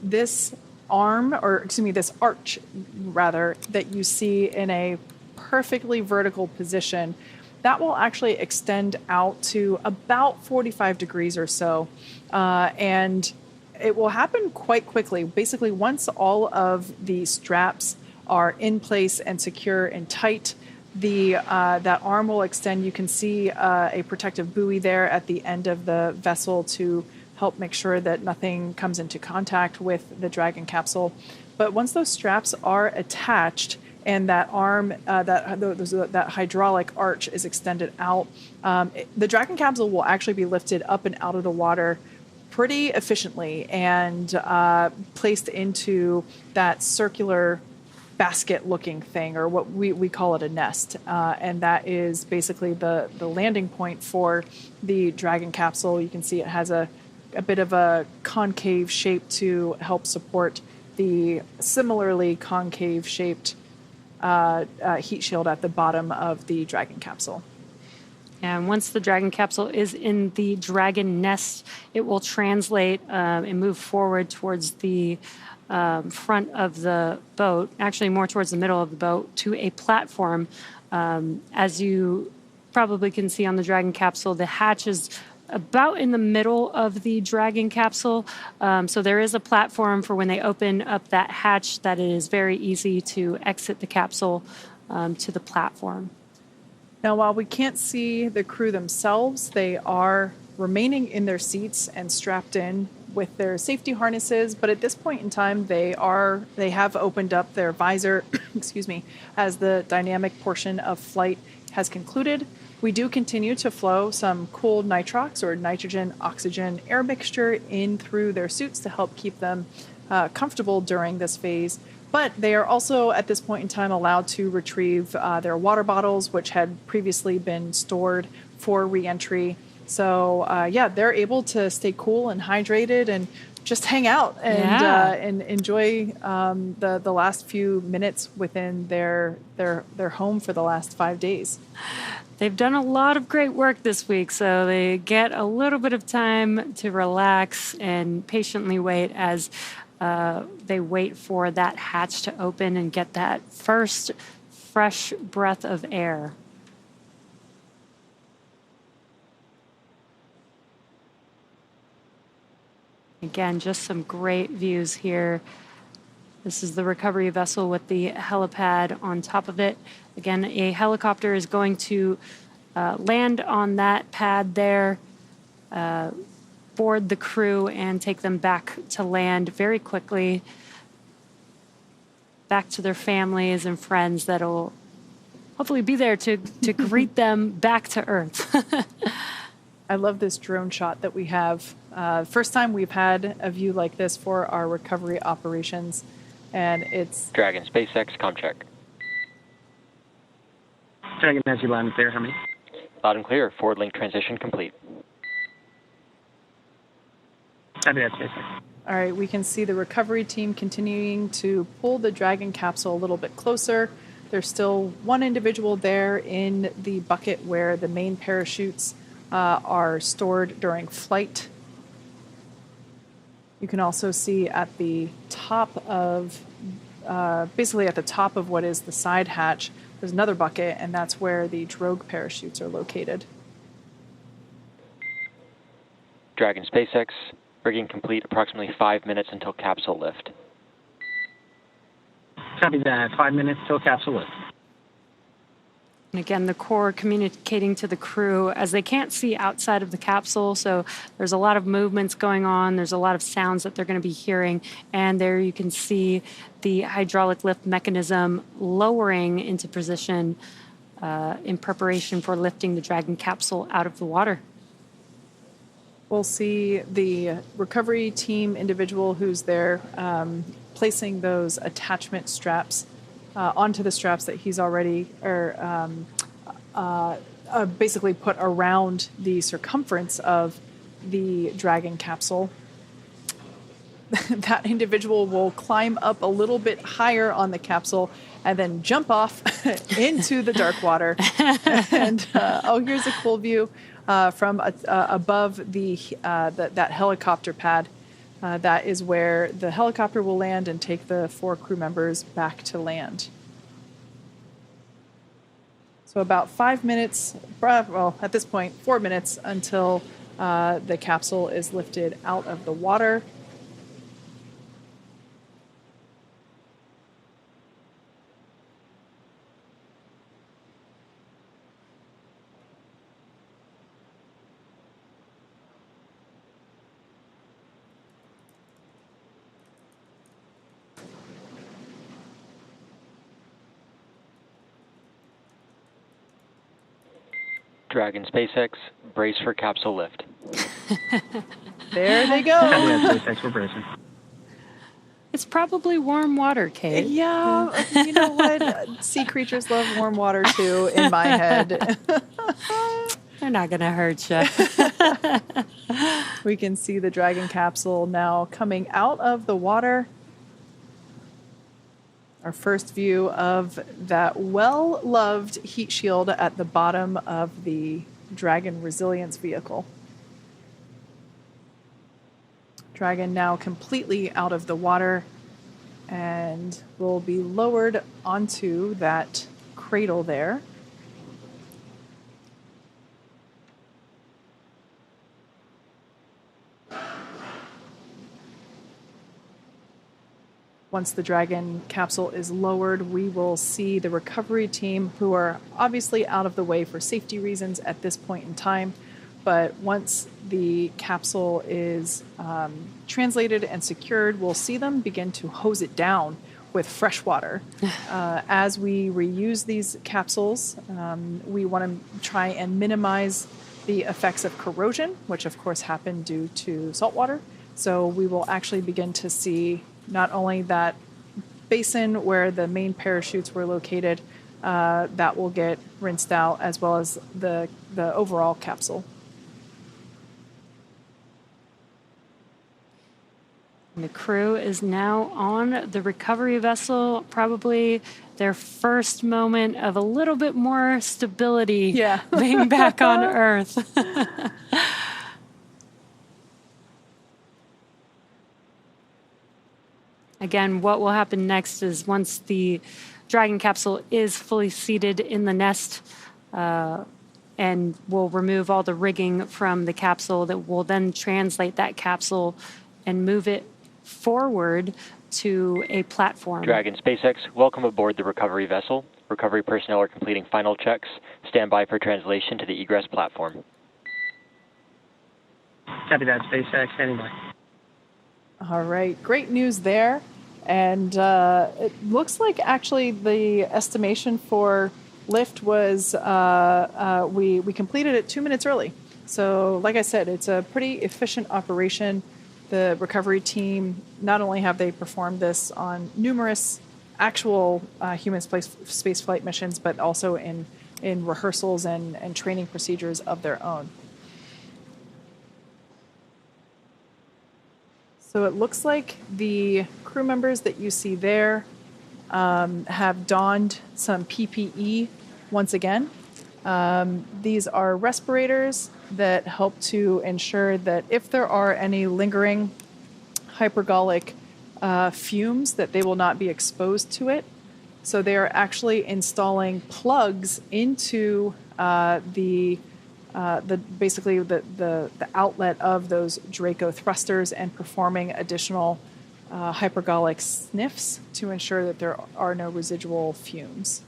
This arch, rather, that you see in a perfectly vertical position, that will actually extend out to about 45 degrees or so. And it will happen quite quickly. Basically, once all of the straps are in place and secure and tight, that arm will extend. You can see a protective buoy there at the end of the vessel to help make sure that nothing comes into contact with the Dragon capsule. But once those straps are attached and that arm, that hydraulic arch is extended out, the Dragon capsule will actually be lifted up and out of the water pretty efficiently and placed into that circular basket-looking thing, or what we call it a nest. And that is basically the landing point for the Dragon capsule. You can see it has a bit of a concave shape to help support the similarly concave shaped heat shield at the bottom of the Dragon capsule. And once the Dragon capsule is in the Dragon nest, it will translate and move forward towards the front of the boat, actually more towards the middle of the boat, to a platform. As you probably can see on the Dragon capsule, the hatch is about in the middle of the Dragon capsule. So there is a platform for when they open up that hatch that it is very easy to exit the capsule to the platform. Now, while we can't see the crew themselves, they are remaining in their seats and strapped in with their safety harnesses. But at this point in time, they have opened up their visor, excuse me, as the dynamic portion of flight has concluded. We do continue to flow some cooled nitrox or nitrogen oxygen air mixture in through their suits to help keep them comfortable during this phase. But they are also at this point in time allowed to retrieve their water bottles, which had previously been stored for reentry. So yeah, they're able to stay cool and hydrated and just hang out and enjoy the last few minutes within their home for the last 5 days. They've done a lot of great work this week, so they get a little bit of time to relax and patiently wait as they wait for that hatch to open and get that first fresh breath of air. Again, just some great views here. This is the recovery vessel with the helipad on top of it. Again, a helicopter is going to land on that pad there, board the crew, and take them back to land very quickly, back to their families and friends that will hopefully be there to greet them back to Earth. I love this drone shot that we have. First time we've had a view like this for our recovery operations, and it's... Dragon, SpaceX, comm check. Dragon, as you loud and clear, how many? Loud and clear, forward link transition complete. Copy that, SpaceX. All right, we can see the recovery team continuing to pull the Dragon capsule a little bit closer. There's still one individual there in the bucket where the main parachutes are stored during flight. You can also see at the top of, basically at the top of what is the side hatch, there's another bucket, and that's where the drogue parachutes are located. Dragon, SpaceX, rigging complete, approximately 5 minutes until capsule lift. Copy that, 5 minutes till capsule lift. And again, the core communicating to the crew as they can't see outside of the capsule, so there's a lot of movements going on. There's a lot of sounds that they're going to be hearing. And there you can see the hydraulic lift mechanism lowering into position in preparation for lifting the Dragon capsule out of the water. We'll see the recovery team individual who's there placing those attachment straps onto the straps that he's already basically put around the circumference of the Dragon capsule. That individual will climb up a little bit higher on the capsule and then jump off into the dark water. And here's a cool view from above that helicopter pad. That is where the helicopter will land and take the 4 crew members back to land. So about 5 minutes, well, at this point, 4 minutes until the capsule is lifted out of the water. Dragon, SpaceX, brace for capsule lift. There they go. SpaceX, we're bracing. It's probably warm water, Kate. Yeah, you know what? Sea creatures love warm water too, in my head. They're not going to hurt you. We can see the Dragon capsule now coming out of the water. Our first view of that well-loved heat shield at the bottom of the Dragon resilience vehicle. Dragon now completely out of the water. and will be lowered onto that cradle there. Once the Dragon capsule is lowered, we will see the recovery team, who are obviously out of the way for safety reasons at this point in time. But once the capsule is translated and secured, we'll see them begin to hose it down with fresh water. As we reuse these capsules, we want to try and minimize the effects of corrosion, which of course happen due to salt water. So we will actually begin to see not only that basin where the main parachutes were located, that will get rinsed out, as well as the overall capsule. The crew is now on the recovery vessel, probably their first moment of a little bit more stability being back on Earth. Again, what will happen next is once the Dragon capsule is fully seated in the nest, and we'll remove all the rigging from the capsule, that will then translate that capsule and move it forward to a platform. Dragon SpaceX, welcome aboard the recovery vessel. Recovery personnel are completing final checks. Stand by for translation to the egress platform. Copy that, SpaceX. Standing by. All right, great news there. And it looks like actually the estimation for lift was we completed it 2 minutes early. So like I said, it's a pretty efficient operation. The recovery team, not only have they performed this on numerous actual human space flight missions, but also in rehearsals and training procedures of their own. So it looks like the crew members that you see there have donned some PPE once again. These are respirators that help to ensure that if there are any lingering hypergolic fumes, that they will not be exposed to it. So they are actually installing plugs into basically the outlet of those Draco thrusters and performing additional hypergolic sniffs to ensure that there are no residual fumes.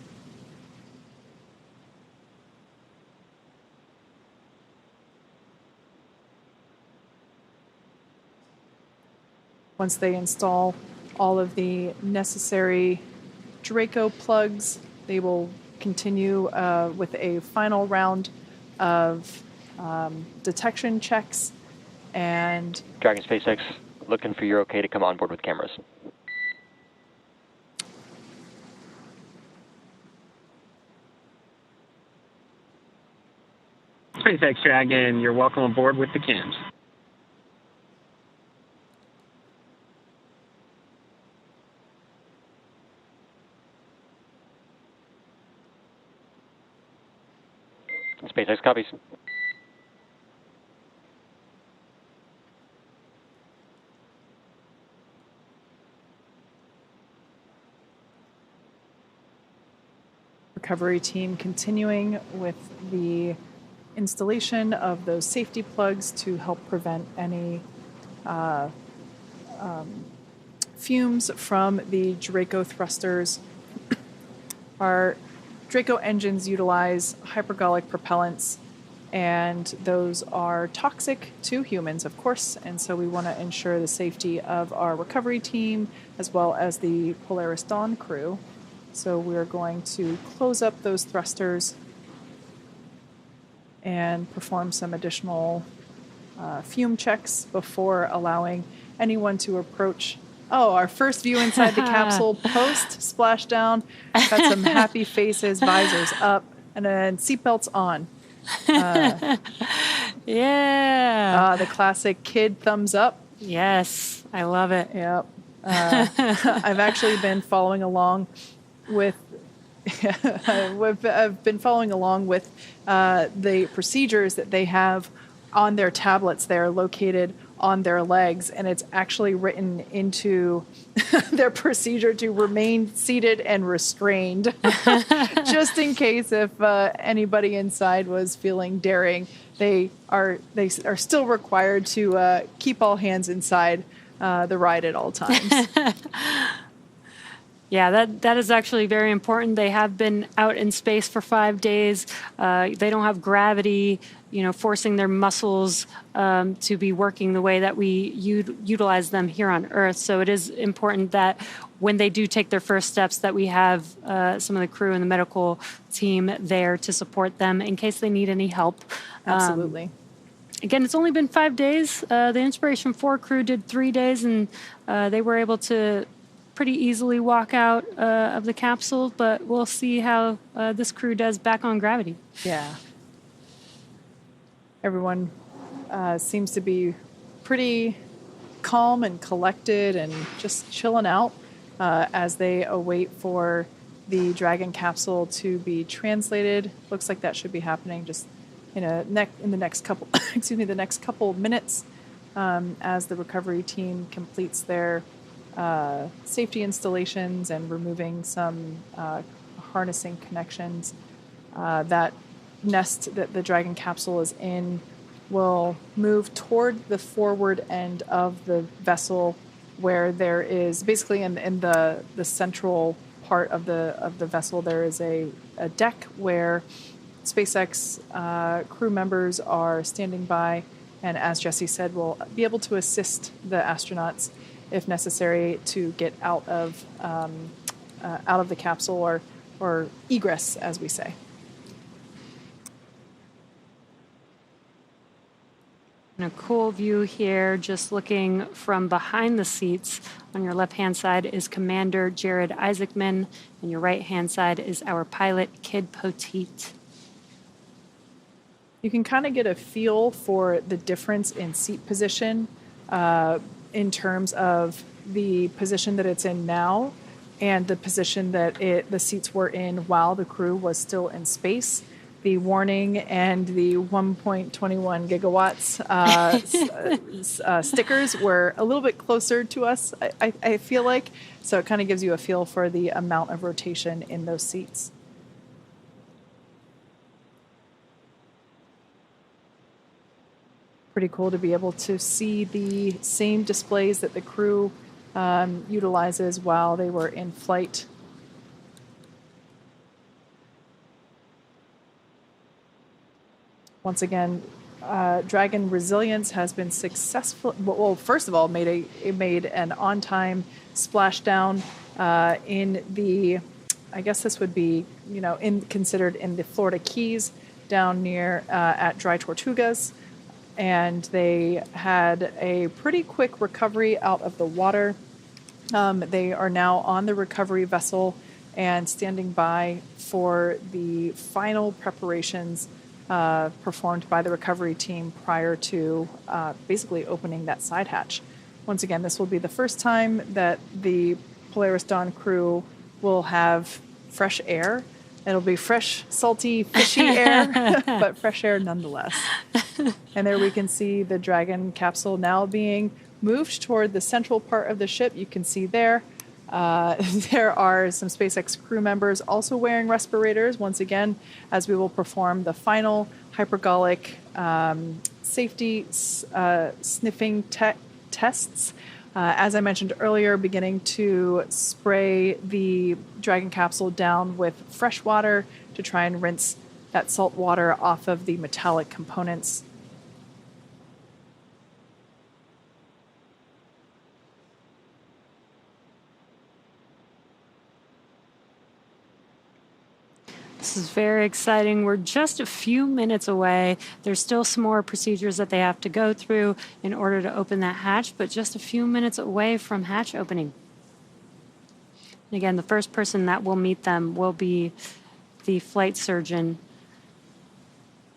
Once they install all of the necessary Draco plugs, they will continue with a final round of detection checks. And Dragon SpaceX, looking for your okay to come on board with cameras. SpaceX Dragon, you're welcome aboard with the cams. SpaceX copies. Recovery team continuing with the installation of those safety plugs to help prevent any fumes from the Draco thrusters. Our Draco engines utilize hypergolic propellants, and those are toxic to humans, of course, and so we want to ensure the safety of our recovery team as well as the Polaris Dawn crew. So we're going to close up those thrusters and perform some additional fume checks before allowing anyone to approach. Oh, our first view inside the capsule post splashdown. Got some happy faces, visors up, and then seatbelts on. Yeah. The classic kid thumbs up. Yes, I love it. Yep. I've actually been following along with the procedures that they have on their tablets, they're located on their legs, and it's actually written into their procedure to remain seated and restrained, just in case if anybody inside was feeling daring. They are still required to keep all hands inside the ride at all times. Yeah, that is actually very important. They have been out in space for 5 days. They don't have gravity, forcing their muscles to be working the way that we utilize them here on Earth. So it is important that when they do take their first steps, that we have some of the crew and the medical team there to support them in case they need any help. Absolutely. Again, it's only been 5 days. The Inspiration 4 crew did 3 days, and they were able to pretty easily walk out of the capsule, but we'll see how this crew does back on gravity. Yeah. Everyone seems to be pretty calm and collected and just chilling out as they await for the Dragon capsule to be translated. Looks like that should be happening just in the next couple the next couple minutes as the recovery team completes their safety installations and removing some harnessing connections. That nest that the Dragon capsule is in will move toward the forward end of the vessel, where there is basically in the central part of the vessel there is a deck where SpaceX crew members are standing by, and as Jesse said, will be able to assist the astronauts if necessary to get out of the capsule or egress, as we say. And a cool view here, just looking from behind the seats. On your left-hand side is Commander Jared Isaacman, and your right-hand side is our pilot, Kid Poteet. You can kind of get a feel for the difference in seat position in terms of the position that it's in now and the position that the seats were in while the crew was still in space. The warning and the 1.21 gigawatts stickers were a little bit closer to us, I feel like. So it kind of gives you a feel for the amount of rotation in those seats. Pretty cool to be able to see the same displays that the crew utilizes while they were in flight. Once again, Dragon resilience has been successful. Well, first of all, made an on-time splashdown in the, I guess this would be, considered in the Florida Keys down near at Dry Tortugas. And they had a pretty quick recovery out of the water. They are now on the recovery vessel and standing by for the final preparations performed by the recovery team prior to basically opening that side hatch. Once again, this will be the first time that the Polaris Dawn crew will have fresh air. It'll be fresh, salty, fishy air, but fresh air nonetheless. And there we can see the Dragon capsule now being moved toward the central part of the ship. You can see there. There are some SpaceX crew members also wearing respirators, once again, as we will perform the final hypergolic safety sniffing tests. As I mentioned earlier, beginning to spray the Dragon capsule down with fresh water to try and rinse that salt water off of the metallic components. This is very exciting. We're just a few minutes away. There's still some more procedures that they have to go through in order to open that hatch, but just a few minutes away from hatch opening. And again, the first person that will meet them will be the flight surgeon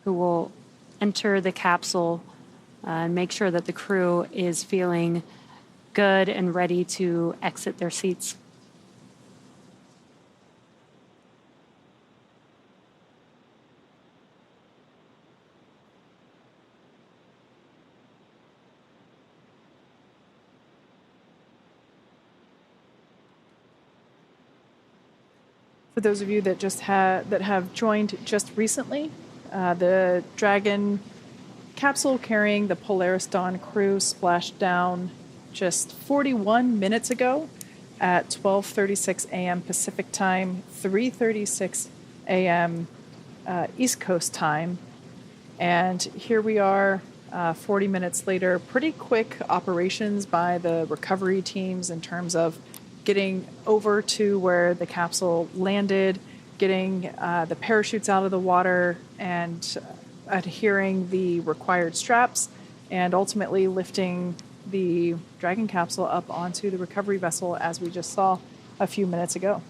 who will enter the capsule and make sure that the crew is feeling good and ready to exit their seats. For those of you that that have joined just recently, the Dragon capsule carrying the Polaris Dawn crew splashed down just 41 minutes ago at 12:36 a.m. Pacific time, 3:36 a.m. East Coast time. And here we are 40 minutes later. Pretty quick operations by the recovery teams in terms of getting over to where the capsule landed, getting the parachutes out of the water and adhering the required straps, and ultimately lifting the Dragon capsule up onto the recovery vessel as we just saw a few minutes ago.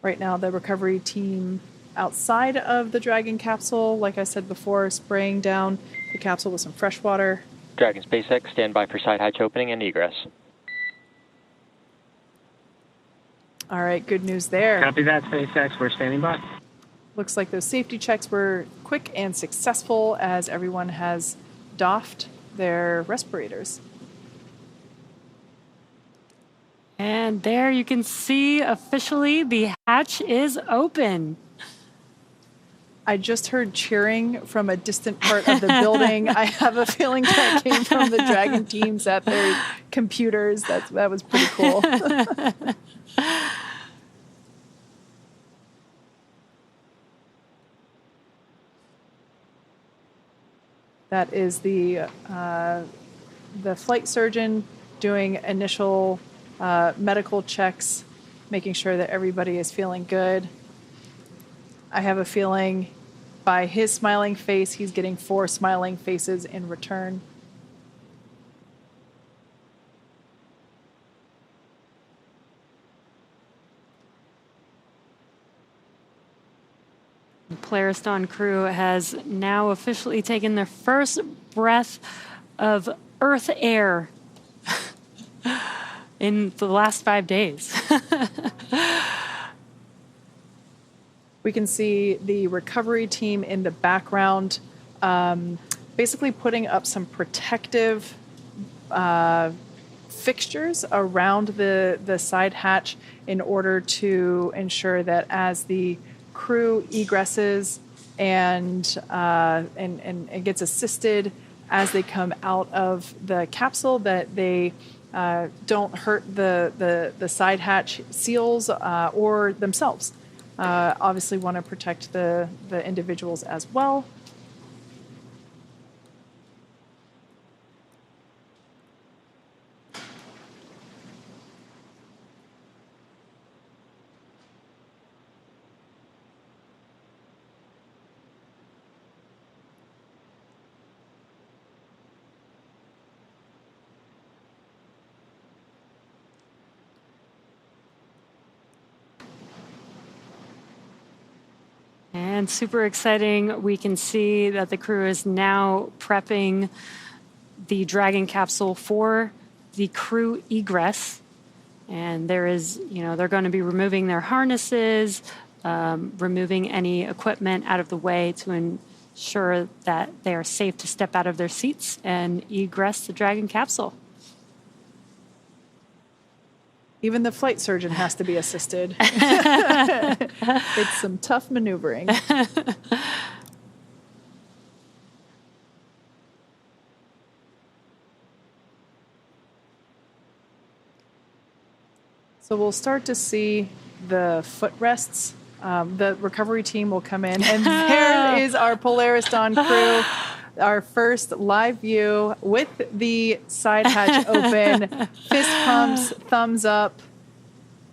Right now, the recovery team outside of the Dragon capsule, like I said before, spraying down the capsule with some fresh water. Dragon SpaceX, stand by for side hatch opening and egress. All right, good news there. Copy that, SpaceX. We're standing by. Looks like those safety checks were quick and successful as everyone has doffed their respirators. And there you can see officially the hatch is open. I just heard cheering from a distant part of the building. I have a feeling that came from the Dragon teams at their computers. That was pretty cool. That is the flight surgeon doing initial medical checks, making sure that everybody is feeling good. I have a feeling by his smiling face, he's getting 4 smiling faces in return. The Polaris Dawn crew has now officially taken their first breath of Earth air in the last 5 days. We can see the recovery team in the background basically putting up some protective fixtures around the side hatch in order to ensure that as the crew egresses and gets assisted as they come out of the capsule, that they don't hurt the side hatch seals or themselves. Obviously want to protect the individuals as well. And super exciting, we can see that the crew is now prepping the Dragon capsule for the crew egress. And there is, they're going to be removing their harnesses, removing any equipment out of the way to ensure that they are safe to step out of their seats and egress the Dragon capsule. Even the flight surgeon has to be assisted. It's some tough maneuvering. So we'll start to see the footrests. The recovery team will come in, and there is our Polaris Dawn crew. Our first live view with the side hatch open, fist pumps, thumbs up.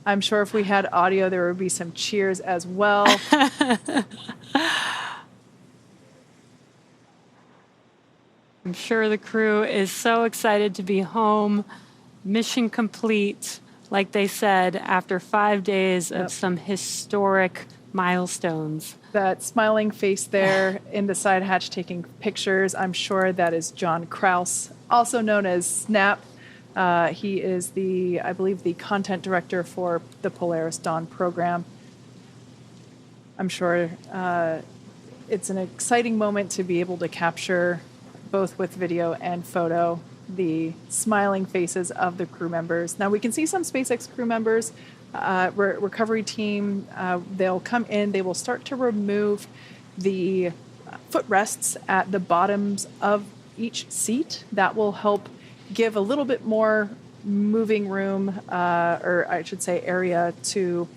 I'm sure if we had audio, there would be some cheers as well. I'm sure the crew is so excited to be home, mission complete, like they said, after 5 days of some historic milestones. That smiling face there in the side hatch taking pictures, I'm sure that is John Krause, also known as Snap. He is I believe, the content director for the Polaris Dawn program. I'm sure it's an exciting moment to be able to capture, both with video and photo, the smiling faces of the crew members. Now we can see some SpaceX crew members recovery team, they'll come in, they will start to remove the footrests at the bottoms of each seat. That will help give a little bit more moving room, or I should say area to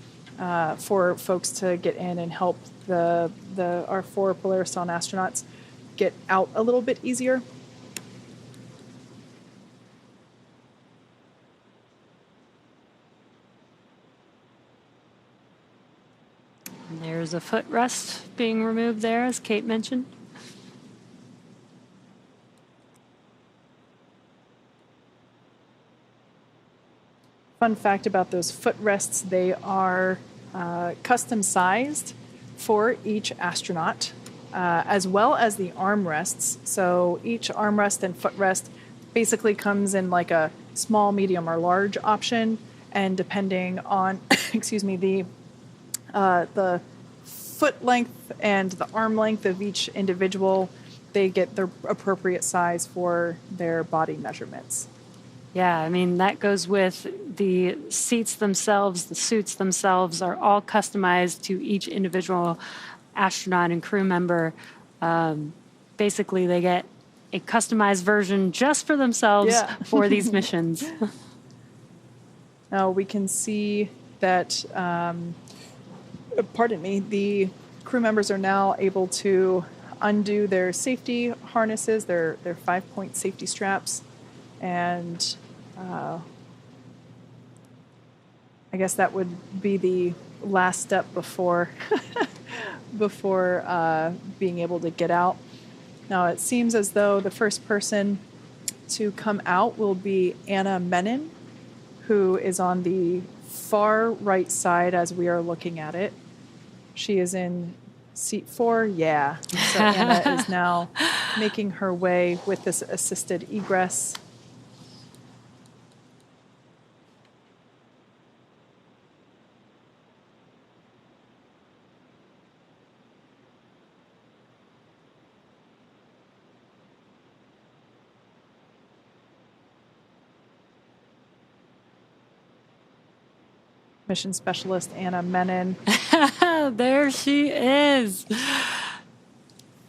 for folks to get in and help our 4 Polaris Dawn astronauts get out a little bit easier. And there's a footrest being removed there, as Kate mentioned. Fun fact about those footrests, they are custom sized for each astronaut, as well as the armrests. So each armrest and footrest basically comes in like a small, medium, or large option, and depending on, excuse me, the foot length and the arm length of each individual, they get the appropriate size for their body measurements. Yeah, I mean, that goes with the seats themselves, the suits themselves are all customized to each individual astronaut and crew member. Basically, they get a customized version just for themselves for these missions. Now we can see that, the crew members are now able to undo their safety harnesses, their 5-point safety straps, and I guess that would be the last step before being able to get out. Now it seems as though the first person to come out will be Anna Menon, who is on the far right side as we are looking at it. She is in seat 4. Yeah. So Anna is now making her way with this assisted egress. Mission specialist Anna Menon. There she is.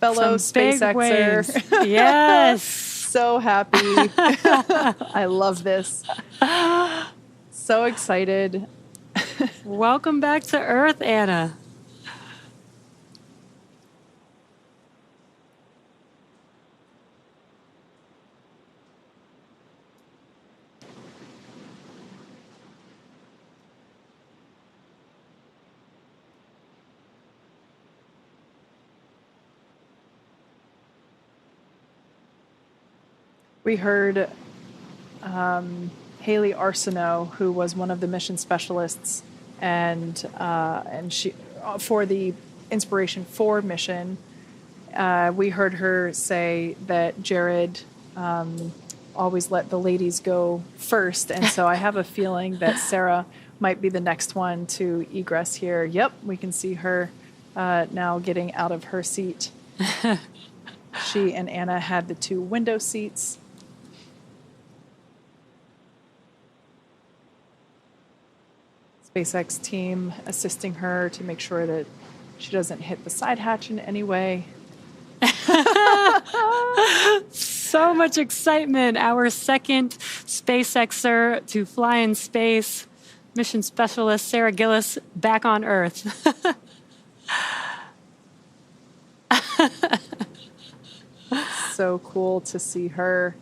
Fellow SpaceXer. Yes. So happy. I love this. So excited. Welcome back to Earth, Anna. We heard Haley Arsenault, who was one of the mission specialists, and she for the Inspiration 4 mission. We heard her say that Jared always let the ladies go first, and so I have a feeling that Sarah might be the next one to egress here. Yep, we can see her now getting out of her seat. She and Anna had the 2 window seats. SpaceX team assisting her to make sure that she doesn't hit the side hatch in any way. So much excitement. Our second SpaceXer to fly in space, mission specialist Sarah Gillis, back on Earth. So cool to see her.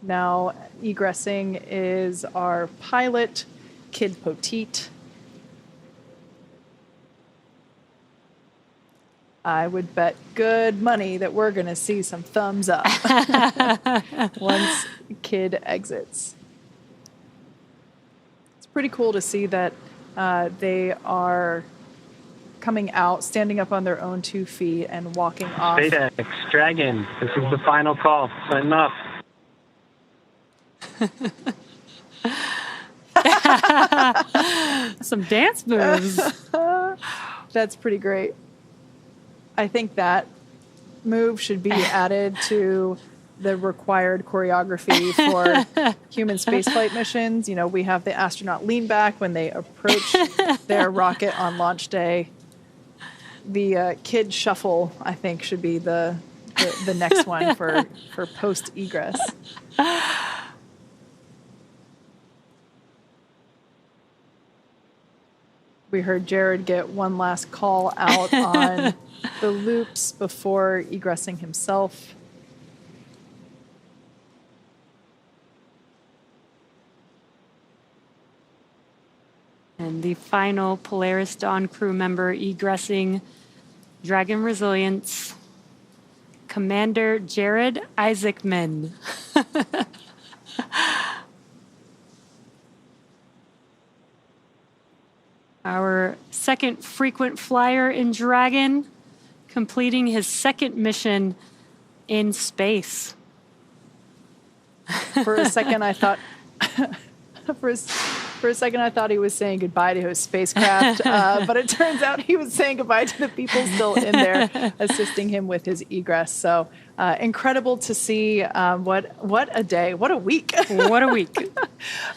Now egressing is our pilot, Kid Poteet. I would bet good money that we're going to see some thumbs up once Kid exits. It's pretty cool to see that they are coming out, standing up on their own 2 feet and walking off. SpaceX Dragon, this is the final call. Sign off. Some dance moves. That's pretty great. I think that move should be added to the required choreography for human spaceflight missions. You know, we have the astronaut lean back when they approach their rocket on launch day. The kid shuffle, I think, should be the next one for post egress. We heard Jared get one last call out on the loops before egressing himself. And the final Polaris Dawn crew member egressing Dragon Resilience, Commander Jared Isaacman. Our second frequent flyer in Dragon, completing his second mission in space. For a second, I thought... For a second, I thought he was saying goodbye to his spacecraft, but it turns out he was saying goodbye to the people still in there assisting him with his egress. So incredible to see. What a day. What a week. What a week.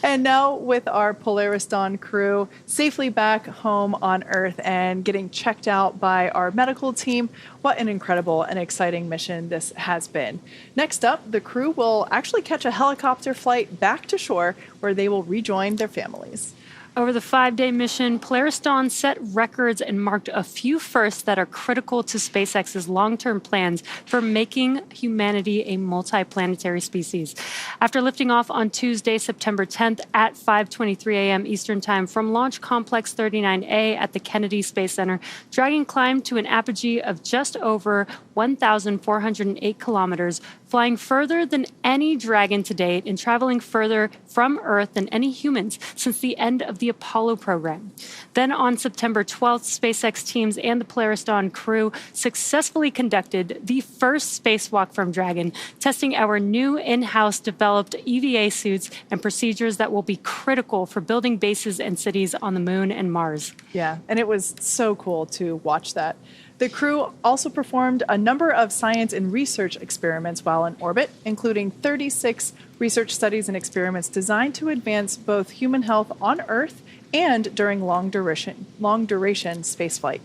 And now with our Polaris Dawn crew safely back home on Earth and getting checked out by our medical team, what an incredible and exciting mission this has been. Next up, the crew will actually catch a helicopter flight back to shore where they will rejoin their families. Over the 5-day mission, Polaris Dawn set records and marked a few firsts that are critical to SpaceX's long-term plans for making humanity a multiplanetary species. After lifting off on Tuesday, September 10th at 5:23 a.m. Eastern Time from Launch Complex 39A at the Kennedy Space Center, Dragon climbed to an apogee of just over 1,408 kilometers, flying further than any Dragon to date and traveling further from Earth than any humans since the end of the Apollo program. Then on September 12th, SpaceX teams and the Polaris Dawn crew successfully conducted the first spacewalk from Dragon, testing our new in-house developed EVA suits and procedures that will be critical for building bases and cities on the Moon and Mars. Yeah, and it was so cool to watch that. The crew also performed a number of science and research experiments while in orbit, including 36 research studies and experiments designed to advance both human health on Earth and during long-duration spaceflight.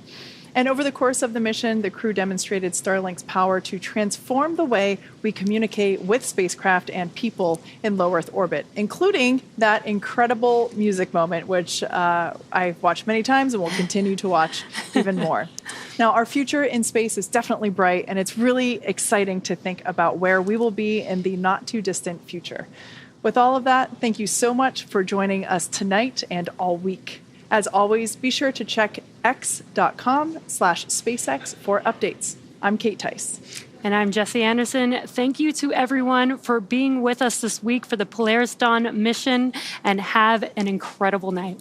And over the course of the mission, the crew demonstrated Starlink's power to transform the way we communicate with spacecraft and people in low Earth orbit, including that incredible music moment, which I've watched many times and will continue to watch even more. Now, our future in space is definitely bright, and it's really exciting to think about where we will be in the not-too-distant future. With all of that, thank you so much for joining us tonight and all week. As always, be sure to check x.com/SpaceX for updates. I'm Kate Tice. And I'm Jesse Anderson. Thank you to everyone for being with us this week for the Polaris Dawn mission, and have an incredible night.